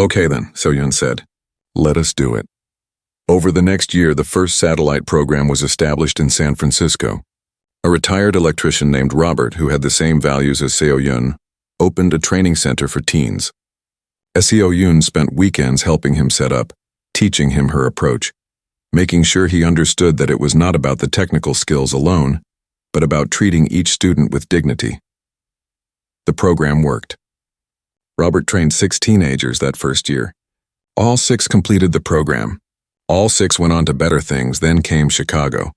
Okay then, So-Yun said. Let us do it. Over the next year, the first satellite program was established in San Francisco. A retired electrician named Robert, who had the same values as So-Yun, opened a training center for teens. So-Yun spent weekends helping him set up, teaching him her approach, making sure he understood that it was not about the technical skills alone, but about treating each student with dignity. The program worked. Robert trained 6 teenagers that first year. All 6 completed the program. All 6 went on to better things. Then came Chicago,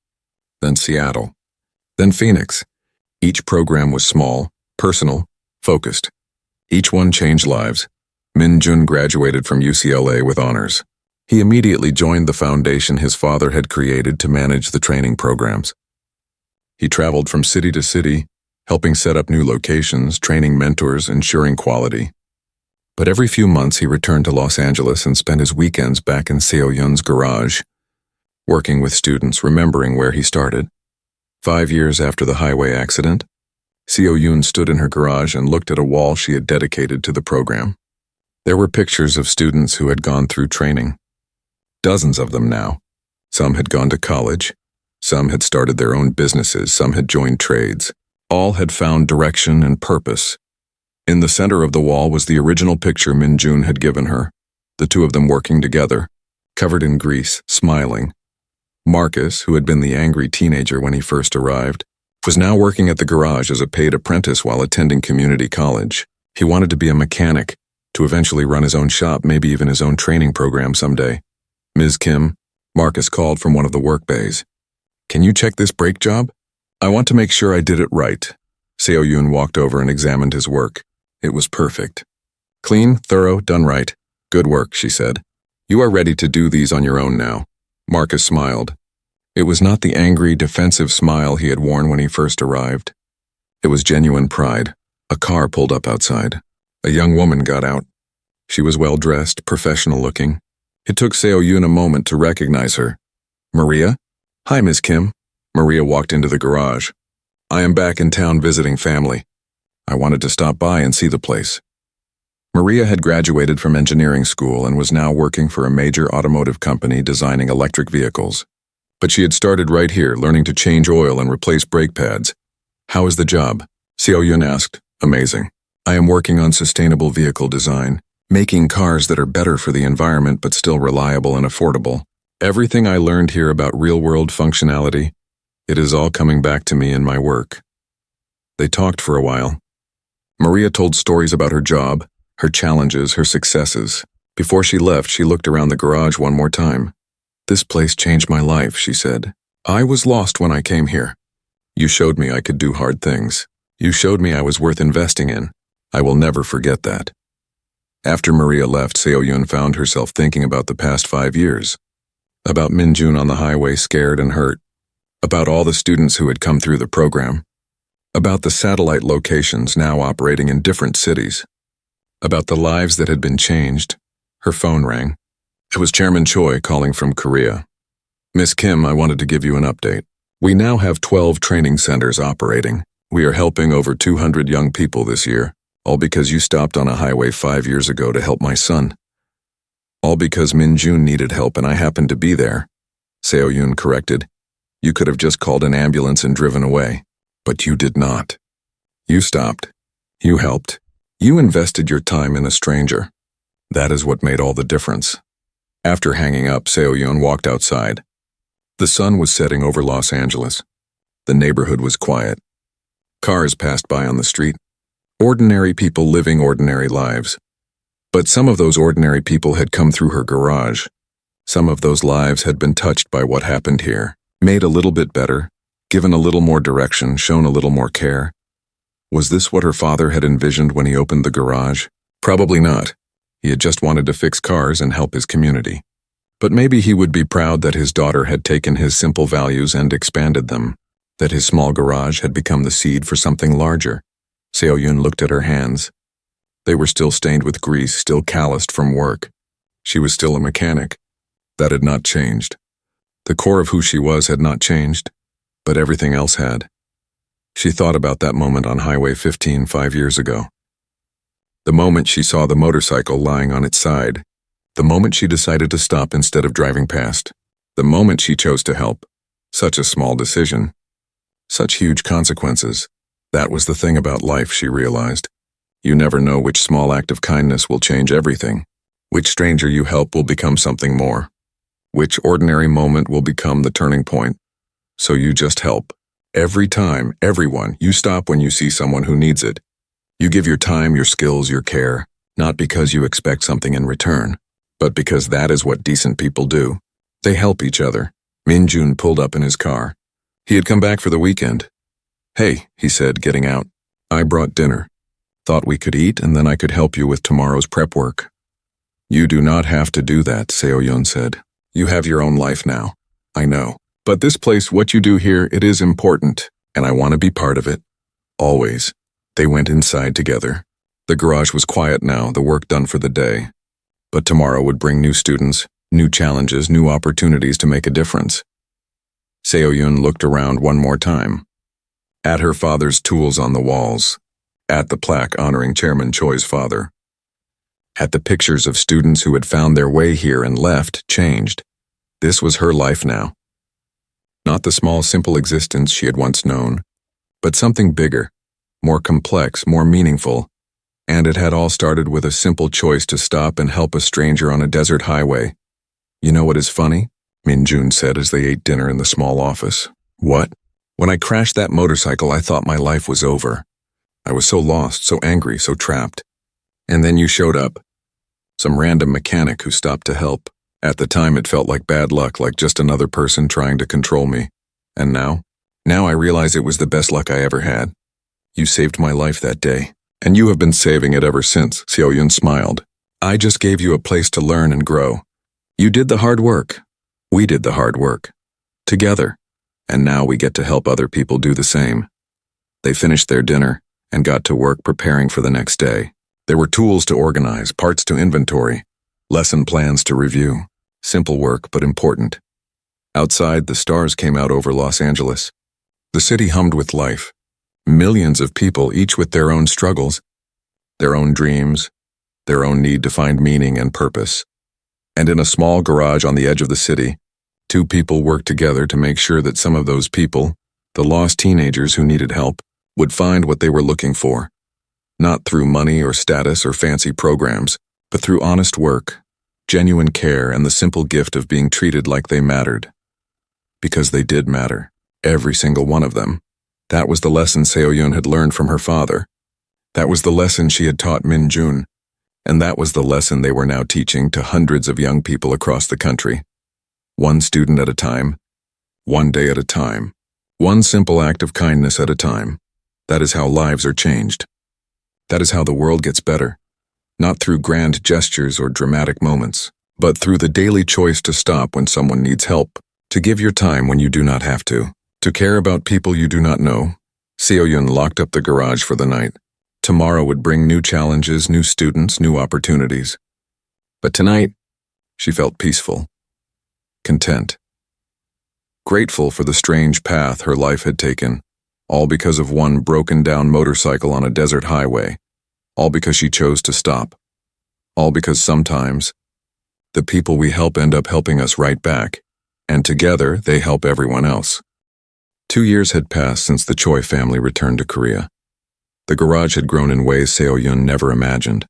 then Seattle, then Phoenix. Each program was small, personal, focused. Each one changed lives. Min-jun graduated from UCLA with honors. He immediately joined the foundation his father had created to manage the training programs. He traveled from city to city, helping set up new locations, training mentors, ensuring quality. But every few months he returned to Los Angeles and spent his weekends back in So-Yun's garage, working with students, remembering where he started. 5 years after the highway accident, So-Yun stood in her garage and looked at a wall she had dedicated to the program. There were pictures of students who had gone through training. Dozens of them now. Some had gone to college. Some had started their own businesses. Some had joined trades. All had found direction and purpose. In the center of the wall was the original picture Min-jun had given her, the 2 of them working together, covered in grease, smiling. Marcus, who had been the angry teenager when he first arrived, was now working at the garage as a paid apprentice while attending community college. He wanted to be a mechanic, to eventually run his own shop, maybe even his own training program someday. Ms. Kim, Marcus called from one of the work bays. Can you check this brake job? I want to make sure I did it right. So-Yun walked over and examined his work. It was perfect. Clean, thorough, done right. Good work, she said. You are ready to do these on your own now. Marcus smiled. It was not the angry, defensive smile he had worn when he first arrived. It was genuine pride. A car pulled up outside. A young woman got out. She was well-dressed, professional-looking. It took So-Yun a moment to recognize her. Maria? Hi, Ms. Kim. Maria walked into the garage. I am back in town visiting family. I wanted to stop by and see the place. Maria had graduated from engineering school and was now working for a major automotive company designing electric vehicles. But she had started right here, learning to change oil and replace brake pads. How is the job? So-Yun asked. Amazing. I am working on sustainable vehicle design, making cars that are better for the environment but still reliable and affordable. Everything I learned here about real-world functionality, it is all coming back to me in my work. They talked for a while. Maria told stories about her job, her challenges, her successes. Before she left, she looked around the garage one more time. This place changed my life, she said. I was lost when I came here. You showed me I could do hard things. You showed me I was worth investing in. I will never forget that. After Maria left, So-Yun found herself thinking about the past 5 years. About Min-jun on the highway, scared and hurt. About all the students who had come through the program. About the satellite locations now operating in different cities. About the lives that had been changed. Her phone rang. It was Chairman Choi calling from Korea. Miss Kim, I wanted to give you an update. We now have 12 training centers operating. We are helping over 200 young people this year. All because you stopped on a highway 5 years ago to help my son. All because Min-jun needed help and I happened to be there. So-Yun corrected. You could have just called an ambulance and driven away. But you did not. You stopped. You helped. You invested your time in a stranger. That is what made all the difference. After hanging up, So-Yun walked outside. The sun was setting over Los Angeles. The neighborhood was quiet. Cars passed by on the street. Ordinary people living ordinary lives. But some of those ordinary people had come through her garage. Some of those lives had been touched by what happened here, made a little bit better, given a little more direction, shown a little more care. Was this what her father had envisioned when he opened the garage? Probably not. He had just wanted to fix cars and help his community. But maybe he would be proud that his daughter had taken his simple values and expanded them, that his small garage had become the seed for something larger. So-Yun looked at her hands. They were still stained with grease, still calloused from work. She was still a mechanic. That had not changed. The core of who she was had not changed, but everything else had. She thought about that moment on Highway 15 5 years ago. The moment she saw the motorcycle lying on its side. The moment she decided to stop instead of driving past. The moment she chose to help. Such a small decision. Such huge consequences. That was the thing about life, she realized. You never know which small act of kindness will change everything. Which stranger you help will become something more. Which ordinary moment will become the turning point. So you just help. Every time, everyone, you stop when you see someone who needs it. You give your time, your skills, your care, not because you expect something in return, but because that is what decent people do. They help each other. Min-jun pulled up in his car. He had come back for the weekend. "Hey," he said, getting out. "I brought dinner. Thought we could eat and then I could help you with tomorrow's prep work." "You do not have to do that," Seo-yun said. "You have your own life now. I know. But this place, what you do here, it is important, and I want to be part of it. Always." They went inside together. The garage was quiet now, the work done for the day. But tomorrow would bring new students, new challenges, new opportunities to make a difference. Seo-yun looked around one more time. At her father's tools on the walls. At the plaque honoring Chairman Choi's father. At the pictures of students who had found their way here and left, changed. This was her life now. Not the small, simple existence she had once known, but something bigger, more complex, more meaningful, and it had all started with a simple choice to stop and help a stranger on a desert highway. "You know what is funny?" Min-jun said as they ate dinner in the small office. "What? When I crashed that motorcycle, I thought my life was over. I was so lost, so angry, so trapped. And then you showed up. Some random mechanic who stopped to help. At the time it felt like bad luck, like just another person trying to control me. And now I realize it was the best luck I ever had. You saved my life that day, and you have been saving it ever since," Seo-yun smiled. "I just gave you a place to learn and grow. You did the hard work. We did the hard work. Together. And now we get to help other people do the same." They finished their dinner and got to work preparing for the next day. There were tools to organize, parts to inventory, lesson plans to review. Simple work, but important. Outside, the stars came out over Los Angeles. The city hummed with life. Millions of people, each with their own struggles, their own dreams, their own need to find meaning and purpose. And in a small garage on the edge of the city, two people worked together to make sure that some of those people, the lost teenagers who needed help, would find what they were looking for. Not through money or status or fancy programs, but through honest work, genuine care, and the simple gift of being treated like they mattered. Because they did matter, every single one of them. That was the lesson Seo-yun had learned from her father. That was the lesson she had taught Min-jun. And that was the lesson they were now teaching to hundreds of young people across the country. One student at a time, one day at a time, one simple act of kindness at a time. That is how lives are changed. That is how the world gets better. Not through grand gestures or dramatic moments, but through the daily choice to stop when someone needs help, to give your time when you do not have to care about people you do not know. Seo-yun locked up the garage for the night. Tomorrow would bring new challenges, new students, new opportunities. But tonight, she felt peaceful, content, grateful for the strange path her life had taken, all because of one broken-down motorcycle on a desert highway, all because she chose to stop, all because sometimes the people we help end up helping us right back, and together they help everyone else. 2 years had passed since the Choi family returned to Korea. The garage had grown in ways Seo-yun never imagined.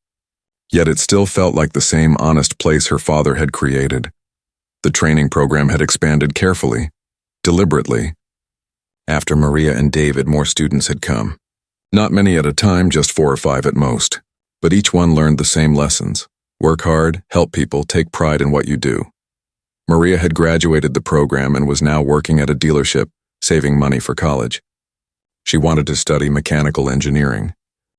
Yet it still felt like the same honest place her father had created. The training program had expanded carefully, deliberately. After Maria and David, more students had come. Not many at a time, just 4 or 5 at most. But each one learned the same lessons. Work hard, help people, take pride in what you do. Maria had graduated the program and was now working at a dealership, saving money for college. She wanted to study mechanical engineering.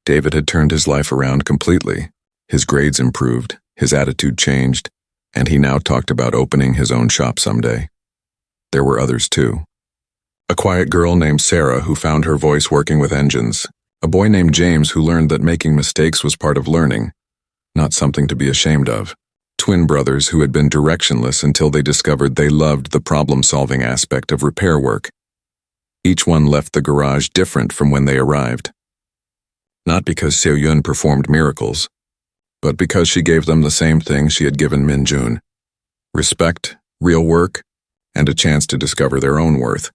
David had turned his life around completely. His grades improved, his attitude changed, and he now talked about opening his own shop someday. There were others too. A quiet girl named Sarah who found her voice working with engines. A boy named James who learned that making mistakes was part of learning, not something to be ashamed of. Twin brothers who had been directionless until they discovered they loved the problem-solving aspect of repair work. Each one left the garage different from when they arrived. Not because Seo-yun performed miracles, but because she gave them the same thing she had given Min-jun: respect, real work, and a chance to discover their own worth.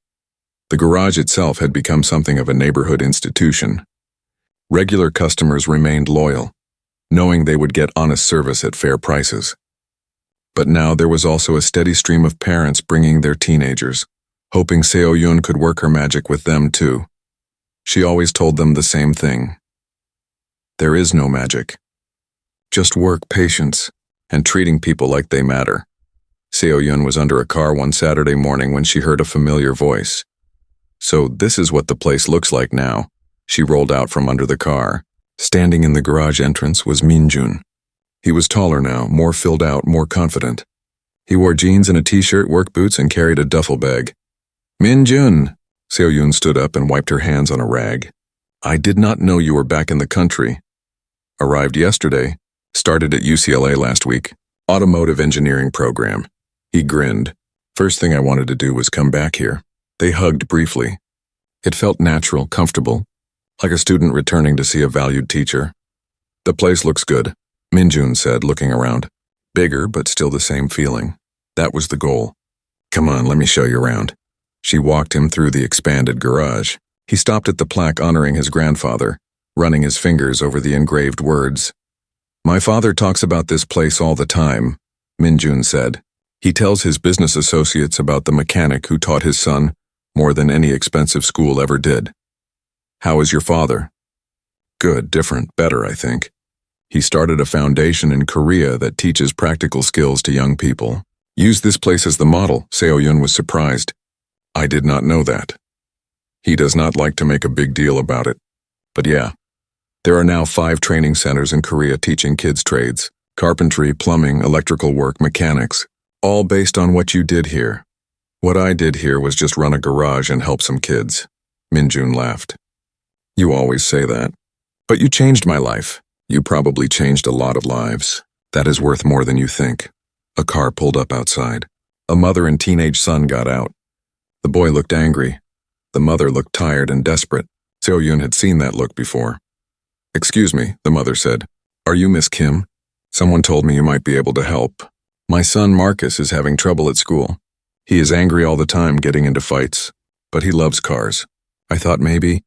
The garage itself had become something of a neighborhood institution. Regular customers remained loyal, knowing they would get honest service at fair prices. But now there was also a steady stream of parents bringing their teenagers, hoping Seo-yun could work her magic with them too. She always told them the same thing: there is no magic. Just work, patience, and treating people like they matter. Seo-yun was under a car one Saturday morning when she heard a familiar voice. So this is what the place looks like now. She rolled out from under the car. Standing in the garage entrance was Min-jun. He was taller now, more filled out, more confident. He wore jeans and a t-shirt, work boots, and carried a duffel bag. Min-jun! Seo-yun stood up and wiped her hands on a rag. I did not know you were back in the country. Arrived yesterday. Started at UCLA last week. Automotive engineering program. He grinned. First thing I wanted to do was come back here. They hugged briefly. It felt natural, comfortable, like a student returning to see a valued teacher. The place looks good, Min-jun said, looking around. Bigger, but still the same feeling. That was the goal. Come on, let me show you around. She walked him through the expanded garage. He stopped at the plaque honoring his grandfather, running his fingers over the engraved words. My father talks about this place all the time, Min-jun said. He tells his business associates about the mechanic who taught his son more than any expensive school ever did. How is your father? Good, different, better, I think. He started a foundation in Korea that teaches practical skills to young people. Use this place as the model. Seo-yun was surprised. I did not know that. He does not like to make a big deal about it. But yeah. There are now 5 training centers in Korea teaching kids trades: carpentry, plumbing, electrical work, mechanics, all based on what you did here. What I did here was just run a garage and help some kids. Min-jun laughed. You always say that. But you changed my life. You probably changed a lot of lives. That is worth more than you think. A car pulled up outside. A mother and teenage son got out. The boy looked angry. The mother looked tired and desperate. Seo-yun had seen that look before. Excuse me, the mother said. Are you Miss Kim? Someone told me you might be able to help. My son Marcus is having trouble at school. He is angry all the time, getting into fights. But he loves cars. I thought maybe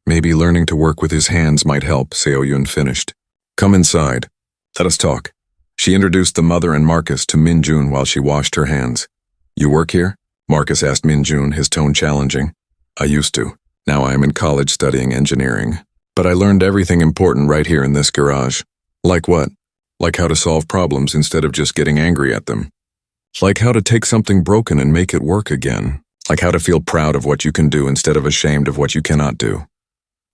learning to work with his hands might help, Seo-yun finished. Come inside. Let us talk. She introduced the mother and Marcus to Min-jun while she washed her hands. You work here? Marcus asked Min-jun, his tone challenging. I used to. Now I am in college studying engineering. But I learned everything important right here in this garage. Like what? Like how to solve problems instead of just getting angry at them. Like how to take something broken and make it work again. Like how to feel proud of what you can do instead of ashamed of what you cannot do.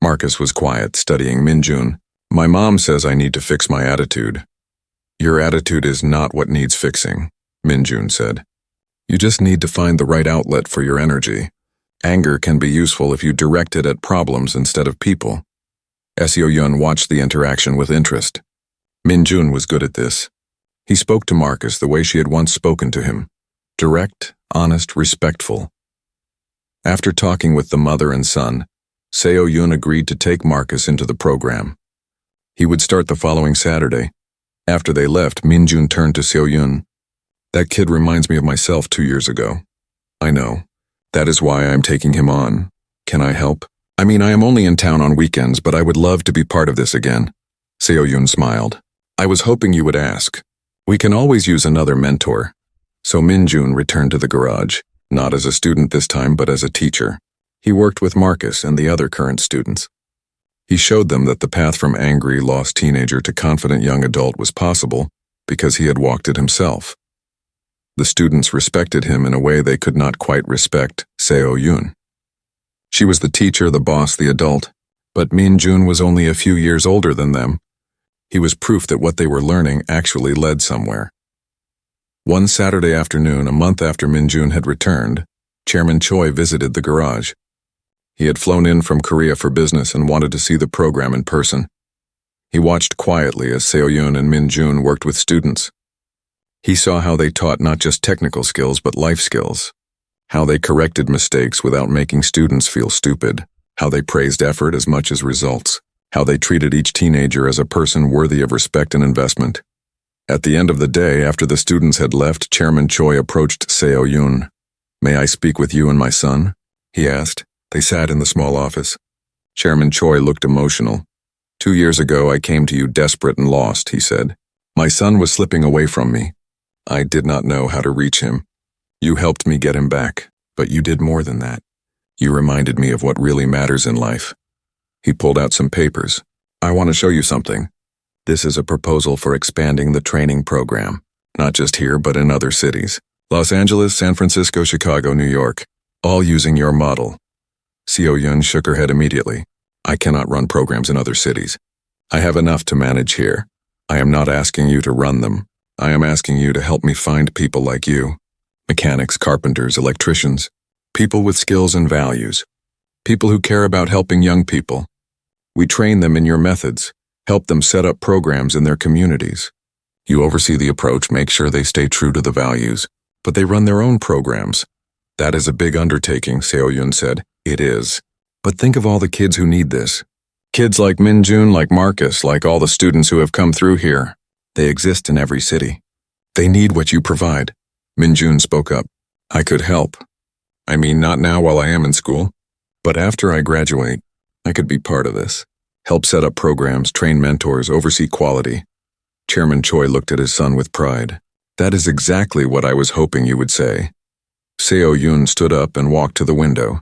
Marcus was quiet, studying Min-jun. My mom says I need to fix my attitude. Your attitude is not what needs fixing, Min-jun said. You just need to find the right outlet for your energy. Anger can be useful if you direct it at problems instead of people. Seo-yun watched the interaction with interest. Min-jun was good at this. He spoke to Marcus the way she had once spoken to him. Direct, honest, respectful. After talking with the mother and son, Seo-yun agreed to take Marcus into the program. He would start the following Saturday. After they left, Min-jun turned to Seo-yun. That kid reminds me of myself 2 years ago. I know. That is why I am taking him on. Can I help? I mean, I am only in town on weekends, but I would love to be part of this again. Seo-yun smiled. I was hoping you would ask. We can always use another mentor. So Min-jun returned to the garage, not as a student this time, but as a teacher. He worked with Marcus and the other current students. He showed them that the path from angry, lost teenager to confident young adult was possible because he had walked it himself. The students respected him in a way they could not quite respect Seo-yun. She was the teacher, the boss, the adult, but Min-jun was only a few years older than them. He was proof that what they were learning actually led somewhere. One Saturday afternoon, a month after Min-jun had returned, Chairman Choi visited the garage. He had flown in from Korea for business and wanted to see the program in person. He watched quietly as Seo-yun and Min-jun worked with students. He saw how they taught not just technical skills but life skills, how they corrected mistakes without making students feel stupid, how they praised effort as much as results. how they treated each teenager as a person worthy of respect and investment. At the end of the day, after the students had left, Chairman Choi approached Seo Yoon. "May I speak with you and my son?" he asked. They sat in the small office. Chairman Choi looked emotional. "2 years ago, I came to you desperate and lost," he said. "My son was slipping away from me. I did not know how to reach him. You helped me get him back, but you did more than that. You reminded me of what really matters in life." He pulled out some papers. "I want to show you something. This is a proposal for expanding the training program, not just here but in other cities. Los Angeles, San Francisco, Chicago, New York, all using your model." Seo Yoon shook her head immediately. "I cannot run programs in other cities. I have enough to manage here. I am not asking you to run them. I am asking you to help me find people like you. Mechanics, carpenters, electricians, people with skills and values. People who care about helping young people. We train them in your methods, help them set up programs in their communities. You oversee the approach, make sure they stay true to the values, but they run their own programs." "That is a big undertaking," Seo Yoon said. "It is. But think of all the kids who need this. Kids like Minjun, like Marcus, like all the students who have come through here. They exist in every city. They need what you provide." Minjun spoke up. "I could help. I mean, not now while I am in school, but after I graduate, I could be part of this. Help set up programs, train mentors, oversee quality." Chairman Choi looked at his son with pride. "That is exactly what I was hoping you would say." Seo Yoon stood up and walked to the window.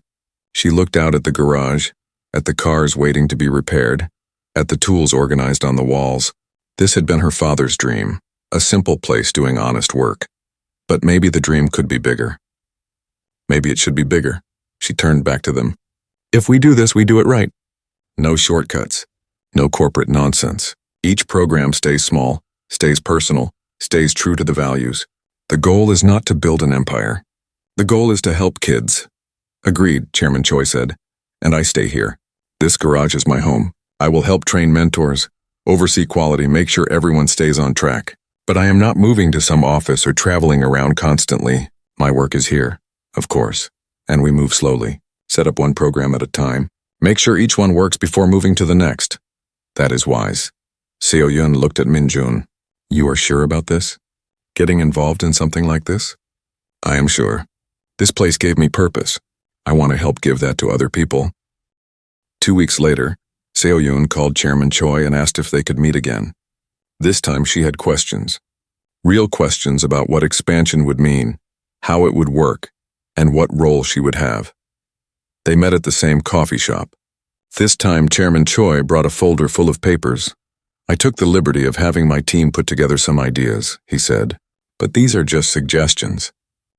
She looked out at the garage, at the cars waiting to be repaired, at the tools organized on the walls. This had been her father's dream, a simple place doing honest work. But maybe the dream could be bigger. Maybe it should be bigger. She turned back to them. "If we do this, we do it right. No shortcuts. No corporate nonsense. Each program stays small, stays personal, stays true to the values. The goal is not to build an empire. The goal is to help kids." "Agreed," Chairman Choi said. "And I stay here. This garage is my home. I will help train mentors, oversee quality, make sure everyone stays on track. But I am not moving to some office or traveling around constantly. My work is here, of course. And we move slowly, set up one program at a time, make sure each one works before moving to the next. That is wise." Seo Yoon looked at Minjun. "You are sure about this? Getting involved in something like this?" "I am sure. This place gave me purpose. I want to help give that to other people." 2 weeks later, Seo Yoon called Chairman Choi and asked if they could meet again. This time she had questions. Real questions about what expansion would mean, how it would work, and what role she would have. They met at the same coffee shop. This time Chairman Choi brought a folder full of papers. "I took the liberty of having my team put together some ideas," he said. "But these are just suggestions.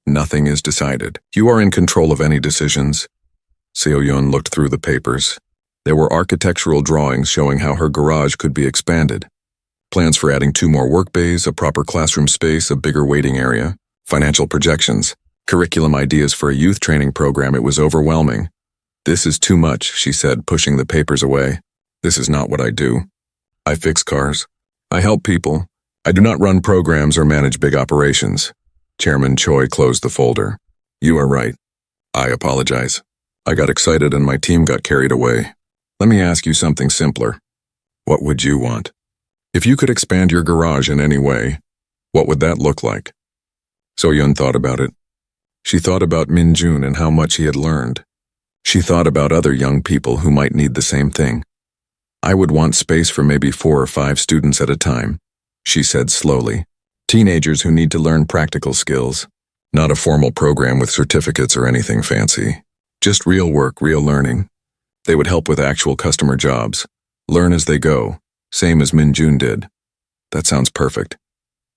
Nothing is decided. You are in control of any decisions." Seo Yoon looked through the papers. There were architectural drawings showing how her garage could be expanded. Plans for adding 2 more work bays, a proper classroom space, a bigger waiting area, financial projections, curriculum ideas for a youth training program. It was overwhelming. "This is too much," she said, pushing the papers away. "This is not what I do. I fix cars. I help people. I do not run programs or manage big operations." Chairman Choi closed the folder. "You are right. I apologize. I got excited and my team got carried away. Let me ask you something simpler. What would you want? If you could expand your garage in any way, what would that look like?" So-Yun thought about it. She thought about Min-jun and how much he had learned. She thought about other young people who might need the same thing. "I would want space for maybe 4 or 5 students at a time," she said slowly. "Teenagers who need to learn practical skills. Not a formal program with certificates or anything fancy. Just real work, real learning. They would help with actual customer jobs. Learn as they go, same as Min-jun did." "That sounds perfect.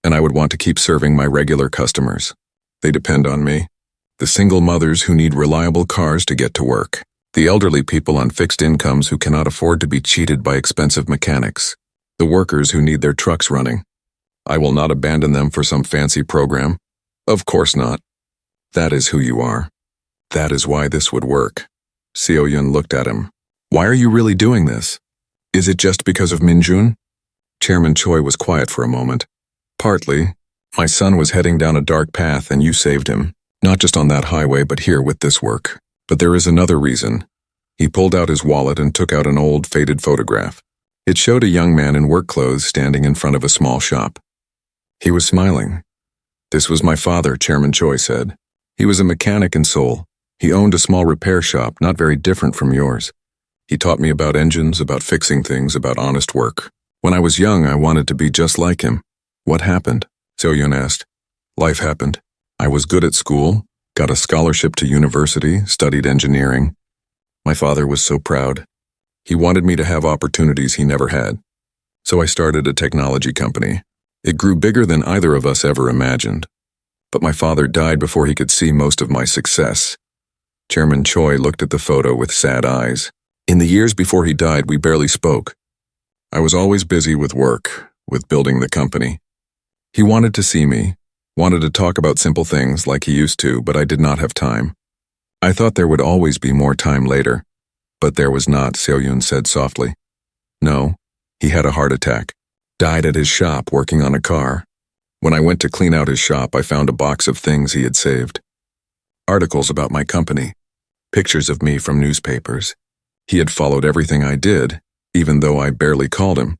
And I would want to keep serving my regular customers. They depend on me. The single mothers who need reliable cars to get to work. The elderly people on fixed incomes who cannot afford to be cheated by expensive mechanics. The workers who need their trucks running. I will not abandon them for some fancy program. Of course not. That is who you are. That is why this would work." Seo-Yun looked at him. "Why are you really doing this? Is it just because of Min-jun?" Chairman Choi was quiet for a moment. "Partly. My son was heading down a dark path and you saved him. Not just on that highway, but here with this work. But there is another reason. He pulled out his wallet and took out an old, faded photograph. It showed a young man in work clothes standing in front of a small shop. He was smiling. "This was my father," Chairman Choi said. "He was a mechanic in Seoul. He owned a small repair shop, not very different from yours. He taught me about engines, about fixing things, about honest work. When I was young, I wanted to be just like him." "What happened?" Seo-yun asked. "Life happened. I was good at school, got a scholarship to university, studied engineering. My father was so proud. He wanted me to have opportunities he never had. So I started a technology company. It grew bigger than either of us ever imagined. But my father died before he could see most of my success." Chairman Choi looked at the photo with sad eyes. "In the years before he died, we barely spoke. I was always busy with work, with building the company. He wanted to see me, wanted to talk about simple things like he used to, but I did not have time. I thought there would always be more time later. But there was not," Seo-yun said softly. "No, he had a heart attack. Died at his shop working on a car. When I went to clean out his shop, I found a box of things he had saved. Articles about my company, pictures of me from newspapers. He had followed everything I did, even though I barely called him."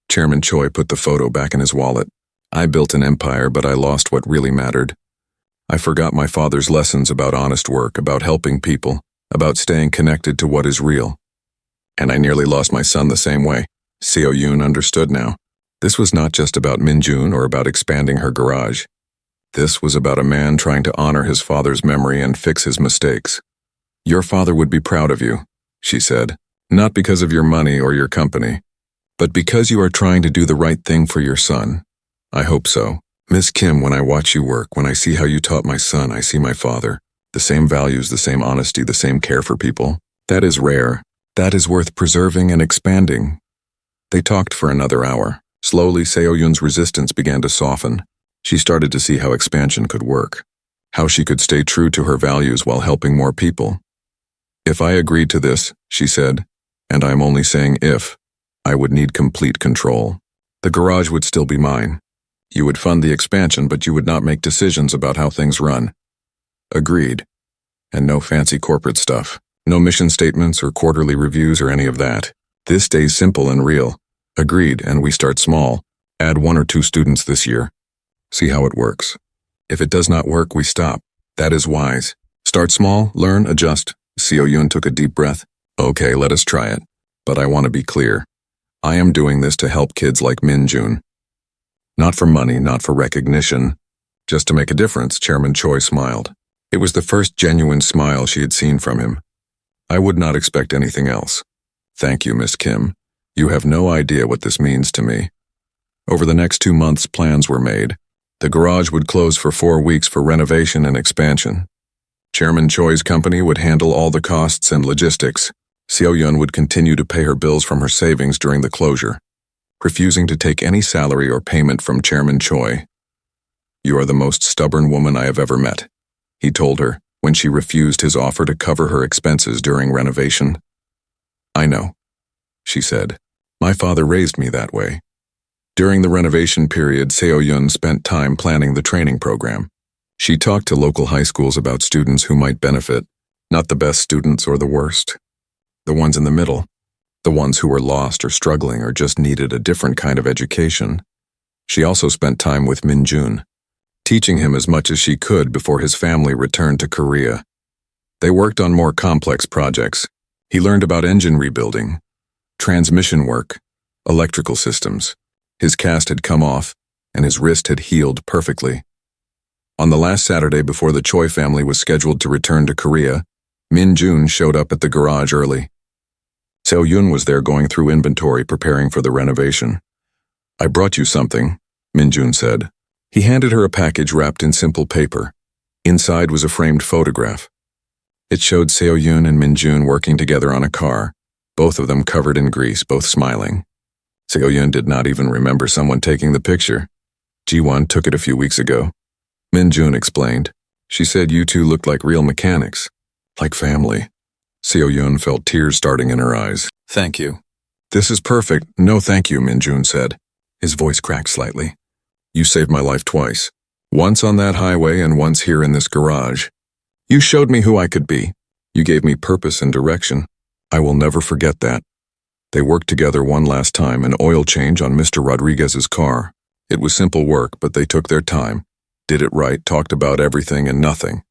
Chairman Choi put the photo back in his wallet. "I built an empire, but I lost what really mattered. I forgot my father's lessons about honest work, about helping people, about staying connected to what is real. And I nearly lost my son the same way." Seo-yun understood now. This was not just about Min-jun or about expanding her garage. This was about a man trying to honor his father's memory and fix his mistakes. "Your father would be proud of you," she said, "not because of your money or your company, but because you are trying to do the right thing for your son. I hope so. Miss Kim, when I watch you work, when I see how you taught my son, I see my father. The same values, the same honesty, the same care for people. That is rare. That is worth preserving and expanding." They talked for another hour. Slowly, Seo-yun's resistance began to soften. She started to see how expansion could work, how she could stay true to her values while helping more people. "If I agreed to this," she said, "and I am only saying if, I would need complete control. The garage would still be mine. You would fund the expansion, but you would not make decisions about how things run." "Agreed. And no fancy corporate stuff. No mission statements or quarterly reviews or any of that. This stays simple and real." "Agreed, and we start small. Add 1 or 2 students this year. See how it works. If it does not work, we stop. That is wise. Start small, learn, adjust." Seo-yun took a deep breath. "Okay, let us try it. But I want to be clear. I am doing this to help kids like Min-jun. Not for money, not for recognition. Just to make a difference." Chairman Choi smiled. It was the first genuine smile she had seen from him. "I would not expect anything else. Thank you, Miss Kim. You have no idea what this means to me." Over the next 2 months, plans were made. The garage would close for 4 weeks for renovation and expansion. Chairman Choi's company would handle all the costs and logistics. Seo-yun would continue to pay her bills from her savings during the closure, refusing to take any salary or payment from Chairman Choi. "You are the most stubborn woman I have ever met," he told her when she refused his offer to cover her expenses during renovation. "I know," she said. "My father raised me that way." During the renovation period, Seo-yun spent time planning the training program. She talked to local high schools about students who might benefit, not the best students or the worst. The ones in the middle, the ones who were lost or struggling or just needed a different kind of education. She also spent time with Min-jun, teaching him as much as she could before his family returned to Korea. They worked on more complex projects. He learned about engine rebuilding, transmission work, electrical systems. His cast had come off, and his wrist had healed perfectly. On the last Saturday before the Choi family was scheduled to return to Korea, Min-jun showed up at the garage early. Seo-yun was there going through inventory, preparing for the renovation. "I brought you something," Min-jun said. He handed her a package wrapped in simple paper. Inside was a framed photograph. It showed Seo-yun and Min-jun working together on a car, both of them covered in grease, both smiling. Seo-yun did not even remember someone taking the picture. Ji-won took it a few weeks ago. Min-jun explained. She said you two looked like real mechanics, like family. Seo-yun felt tears starting in her eyes. "Thank you." "This is perfect." "No, thank you," Min-jun said. His voice cracked slightly. "You saved my life twice. Once on that highway and once here in this garage. You showed me who I could be. You gave me purpose and direction. I will never forget that. They worked together one last time, an oil change on Mr. Rodriguez's car. It was simple work, but they took their time, did it right, talked about everything and nothing.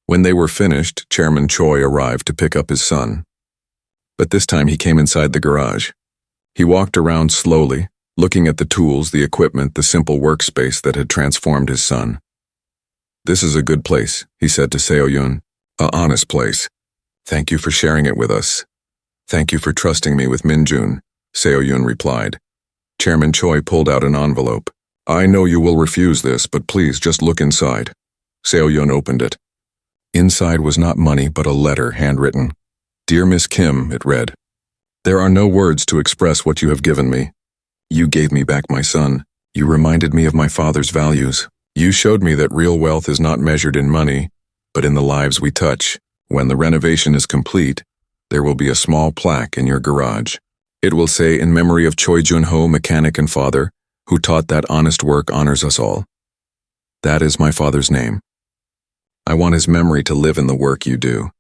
When they were finished, Chairman Choi arrived to pick up his son. But this time he came inside the garage. He walked around slowly, looking at the tools, the equipment, the simple workspace that had transformed his son. "This is a good place," he said to Seo-yun. "A honest place. Thank you for sharing it with us." "Thank you for trusting me with Min-jun," Seo-yun replied. Chairman Choi pulled out an envelope. "I know you will refuse this, but please just look inside." Seo-yun opened it. Inside was not money, but a letter handwritten. "Dear Miss Kim," it read. "There are no words to express what you have given me. You gave me back my son. You reminded me of my father's values. You showed me that real wealth is not measured in money, but in the lives we touch. When the renovation is complete, there will be a small plaque in your garage. It will say, 'In memory of Choi Jun-ho, mechanic and father, who taught that honest work honors us all.' That is my father's name. I want his memory to live in the work you do.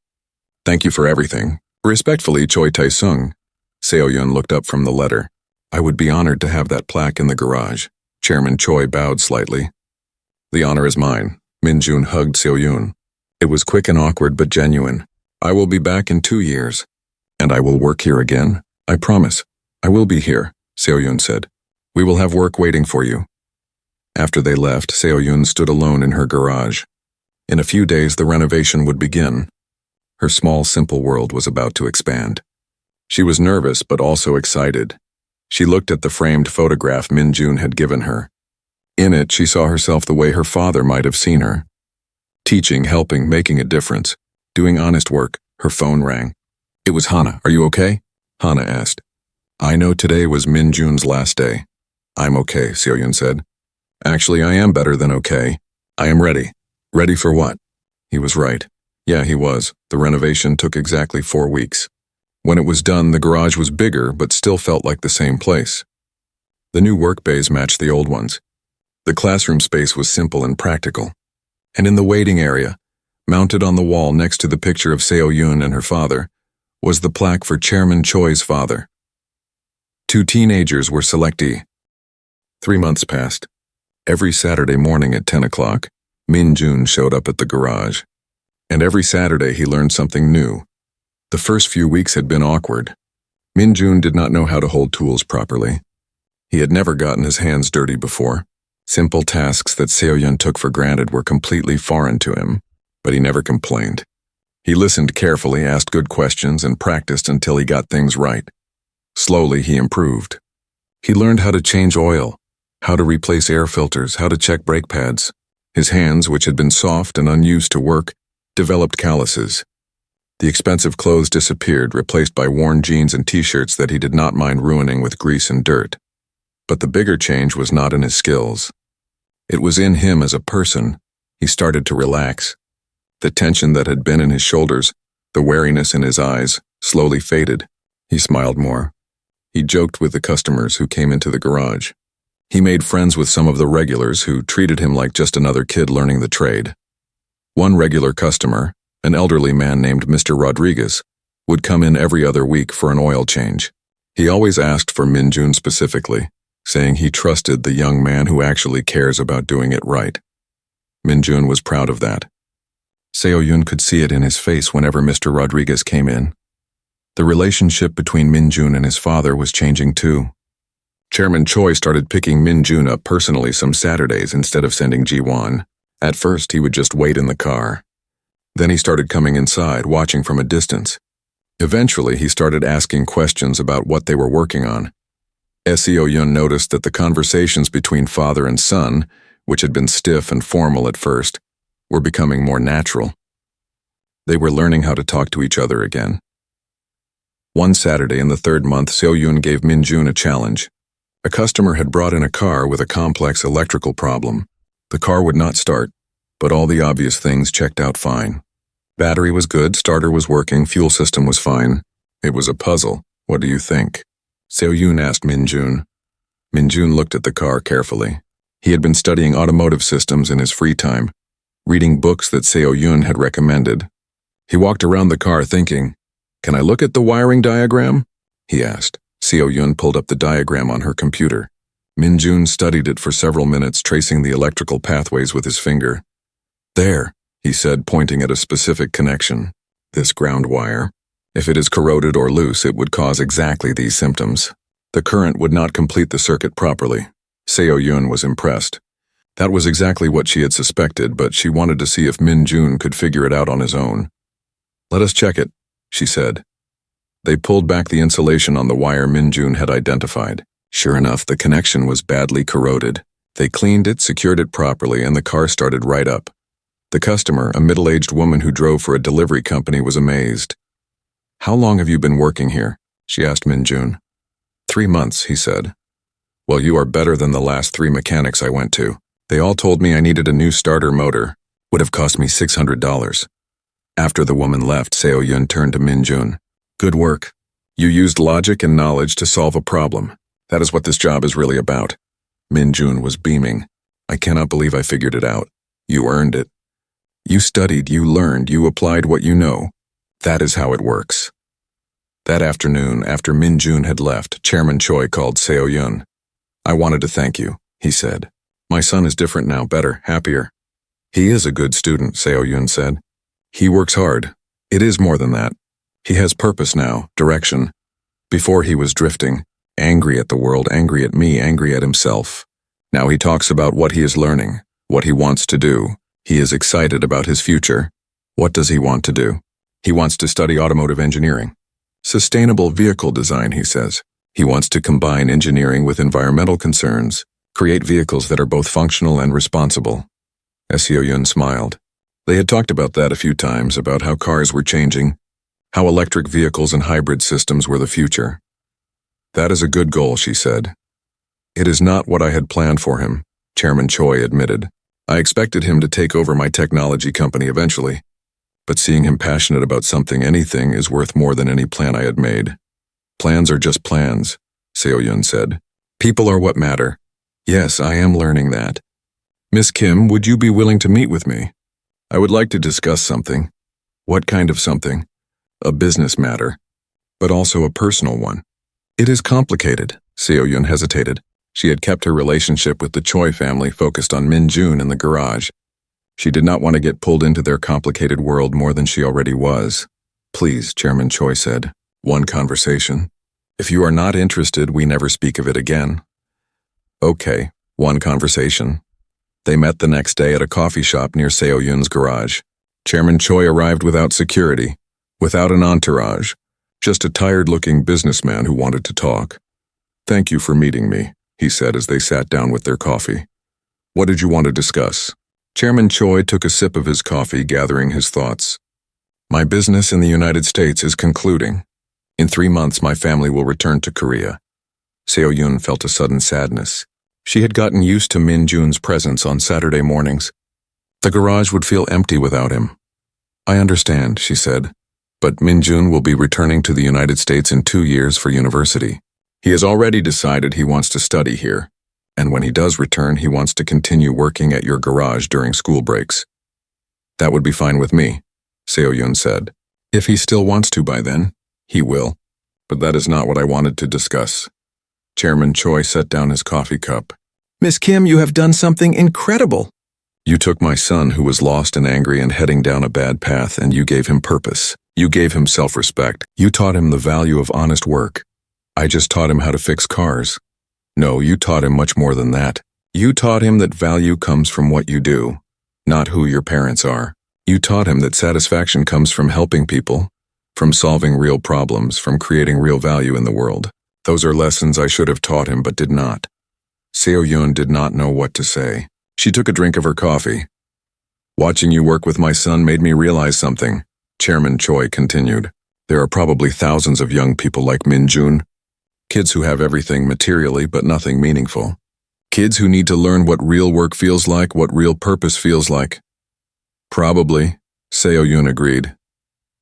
Thank you for everything. Respectfully, Choi Tae-sung." Seo-yun looked up from the letter. "I would be honored to have that plaque in the garage." Chairman Choi bowed slightly. "The honor is mine." Min-jun hugged Seo-yun. It was quick and awkward but genuine. "I will be back in 2 years. And I will work here again. I promise. I will be here," Seo-yun said. "We will have work waiting for you." After they left, Seo-yun stood alone in her garage. In a few days, the renovation would begin. Her small, simple world was about to expand. She was nervous but also excited. She looked at the framed photograph Min-jun had given her. In it, she saw herself the way her father might have seen her. Teaching, helping, making a difference, doing honest work. Her phone rang. It was Hana. "Are you okay?" Hana asked. "I know today was Min-jun's last day." "I'm okay," Seo-yun said. "Actually, I am better than okay. I am ready." "Ready for what?" He was right. Yeah, he was. The renovation took exactly 4 weeks. When it was done, the garage was bigger but still felt like the same place. The new work bays matched the old ones. The classroom space was simple and practical. And in the waiting area, mounted on the wall next to the picture of Seo-yun and her father, was the plaque for Chairman Choi's father. 2 teenagers were selectee. 3 months passed. Every Saturday morning at 10 o'clock, Min-jun showed up at the garage. And every Saturday he learned something new. The first few weeks had been awkward. Min-jun did not know how to hold tools properly. He had never gotten his hands dirty before. Simple tasks that Seo-yun took for granted were completely foreign to him, but he never complained. He listened carefully, asked good questions, and practiced until he got things right. Slowly, he improved. He learned how to change oil, how to replace air filters, how to check brake pads. His hands, which had been soft and unused to work, developed calluses. The expensive clothes disappeared, replaced by worn jeans and t-shirts that he did not mind ruining with grease and dirt. But the bigger change was not in his skills. It was in him as a person. He started to relax. The tension that had been in his shoulders, the wariness in his eyes, slowly faded. He smiled more. He joked with the customers who came into the garage. He made friends with some of the regulars who treated him like just another kid learning the trade. One regular customer, an elderly man named Mr. Rodriguez, would come in every other week for an oil change. He always asked for Min-jun specifically, saying he trusted the young man who actually cares about doing it right. Min-jun was proud of that. Seo-yun could see it in his face whenever Mr. Rodriguez came in. The relationship between Min-jun and his father was changing too. Chairman Choi started picking Min-jun up personally some Saturdays instead of sending Ji-won. At first, he would just wait in the car. Then he started coming inside, watching from a distance. Eventually, he started asking questions about what they were working on. Seo-yun noticed that the conversations between father and son, which had been stiff and formal at first, were becoming more natural. They were learning how to talk to each other again. One Saturday in the 3rd month, Seo-yun gave Min-jun a challenge. A customer had brought in a car with a complex electrical problem. The car would not start, but all the obvious things checked out fine. Battery was good, starter was working, fuel system was fine. It was a puzzle. What do you think? Seo-yun asked Min-jun. Min-jun looked at the car carefully. He had been studying automotive systems in his free time, reading books that Seo-yun had recommended. He walked around the car thinking, "Can I look at the wiring diagram?" he asked. Seo Yun pulled up the diagram on her computer. Min Jun studied it for several minutes, tracing the electrical pathways with his finger. "There," he said, pointing at a specific connection. "This ground wire. If it is corroded or loose, it would cause exactly these symptoms. The current would not complete the circuit properly." Seo Yun was impressed. That was exactly what she had suspected, but she wanted to see if Min Jun could figure it out on his own. "Let us check it," she said. They pulled back the insulation on the wire Min Jun had identified. Sure enough, the connection was badly corroded. They cleaned it, secured it properly, and the car started right up. The customer, a middle-aged woman who drove for a delivery company, was amazed. "How long have you been working here?" she asked Min Jun. 3 months, he said. "Well, you are better than the last 3 mechanics I went to. They all told me I needed a new starter motor. Would have cost me $600. After the woman left, Seo Yun turned to Min Jun. "Good work. You used logic and knowledge to solve a problem. That is what this job is really about." Min Jun was beaming. "I cannot believe I figured it out. You earned it. You studied, you learned, you applied what you know. That is how it works." That afternoon, after Min Jun had left, Chairman Choi called Seo Yun. "I wanted to thank you," he said. "My son is different now, better, happier." "He is a good student," Seo Yun said. "He works hard. It is more than that. He has purpose now, direction. Before he was drifting, angry at the world, angry at me, angry at himself. Now he talks about what he is learning, what he wants to do. He is excited about his future. What does he want to do? He wants to study automotive engineering. Sustainable vehicle design, he says. He wants to combine engineering with environmental concerns, create vehicles that are both functional and responsible." Seo Yun smiled. They had talked about that a few times, about how cars were changing, how electric vehicles and hybrid systems were the future. "That is a good goal," she said. "It is not what I had planned for him," Chairman Choi admitted. "I expected him to take over my technology company eventually, but seeing him passionate about something, anything, is worth more than any plan I had made." "Plans are just plans," Seo Yun said. "People are what matter." "Yes, I am learning that." "Miss Kim, would you be willing to meet with me? I would like to discuss something." "What kind of something?" "A business matter, but also a personal one." "It is complicated," Seo Yun hesitated. She had kept her relationship with the Choi family focused on Min Jun in the garage. She did not want to get pulled into their complicated world more than she already was. "Please," Chairman Choi said. "One conversation. If you are not interested, we never speak of it again." "Okay, one conversation." They met the next day at a coffee shop near Seo Yun's garage. Chairman Choi arrived without security, without an entourage, just a tired-looking businessman who wanted to talk. "Thank you for meeting me," he said as they sat down with their coffee. "What did you want to discuss?" Chairman Choi took a sip of his coffee, gathering his thoughts. "My business in the United States is concluding. In 3 months, my family will return to Korea." Seo Yun felt a sudden sadness. She had gotten used to Min Jun's presence on Saturday mornings. The garage would feel empty without him. "I understand," she said, "but Min Jun will be returning to the United States in 2 years for university. He has already decided he wants to study here, and when he does return, he wants to continue working at your garage during school breaks." "That would be fine with me," Seo Yun said. "If he still wants to by then, he will. But that is not what I wanted to discuss." Chairman Choi set down his coffee cup. "Miss Kim, you have done something incredible." "You took my son who was lost and angry and heading down a bad path, and you gave him purpose. You gave him self-respect. You taught him the value of honest work. I just taught him how to fix cars. No, you taught him much more than that. You taught him that value comes from what you do, not who your parents are. You taught him that satisfaction comes from helping people, from solving real problems, from creating real value in the world. Those are lessons I should have taught him but did not." Seo Yun did not know what to say. She took a drink of her coffee. "Watching you work with my son made me realize something," Chairman Choi continued. "There are probably thousands of young people like Min Jun. Kids who have everything materially but nothing meaningful. Kids who need to learn what real work feels like, what real purpose feels like." "Probably," Seo Yun agreed.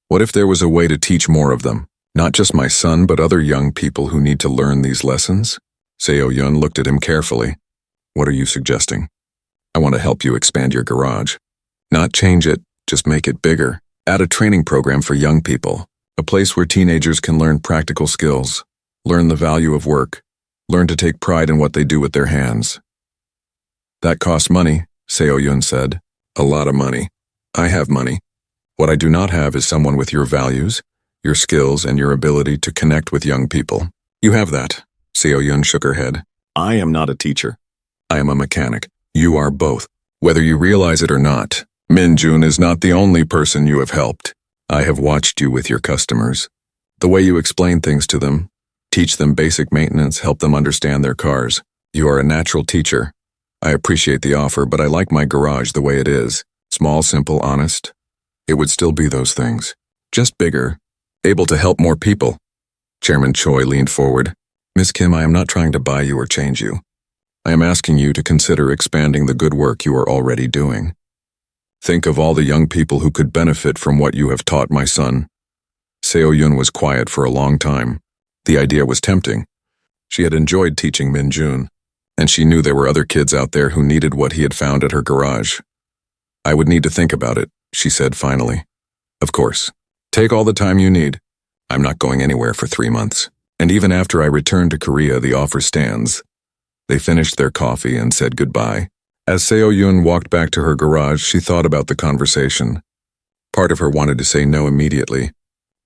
"What if there was a way to teach more of them? Not just my son, but other young people who need to learn these lessons?" Seo Yun looked at him carefully. "What are you suggesting?" "I want to help you expand your garage. Not change it, just make it bigger. Add a training program for young people, a place where teenagers can learn practical skills, learn the value of work, learn to take pride in what they do with their hands. That costs money, Seo-yun said. A lot of money. I have money. What I do not have is someone with your values, your skills, and your ability to connect with young people. You have that. Seo-yun shook her head. I am not a teacher. I am a mechanic. You are both. Whether you realize it or not, Min-jun is not the only person you have helped. I have watched you with your customers. The way you explain things to them, teach them basic maintenance, help them understand their cars. You are a natural teacher. I appreciate the offer, but I like my garage the way it is. Small, simple, honest. It would still be those things. Just bigger. Able to help more people. Chairman Choi leaned forward. Miss Kim, I am not trying to buy you or change you. I am asking you to consider expanding the good work you are already doing. Think of all the young people who could benefit from what you have taught my son. Seo-yun was quiet for a long time. The idea was tempting. She had enjoyed teaching Min-jun, and she knew there were other kids out there who needed what he had found at her garage. I would need to think about it, she said finally. Of course. Take all the time you need. I'm not going anywhere for 3 months. And even after I return to Korea, the offer stands. They finished their coffee and said goodbye. As Seo-yun walked back to her garage, she thought about the conversation. Part of her wanted to say no immediately.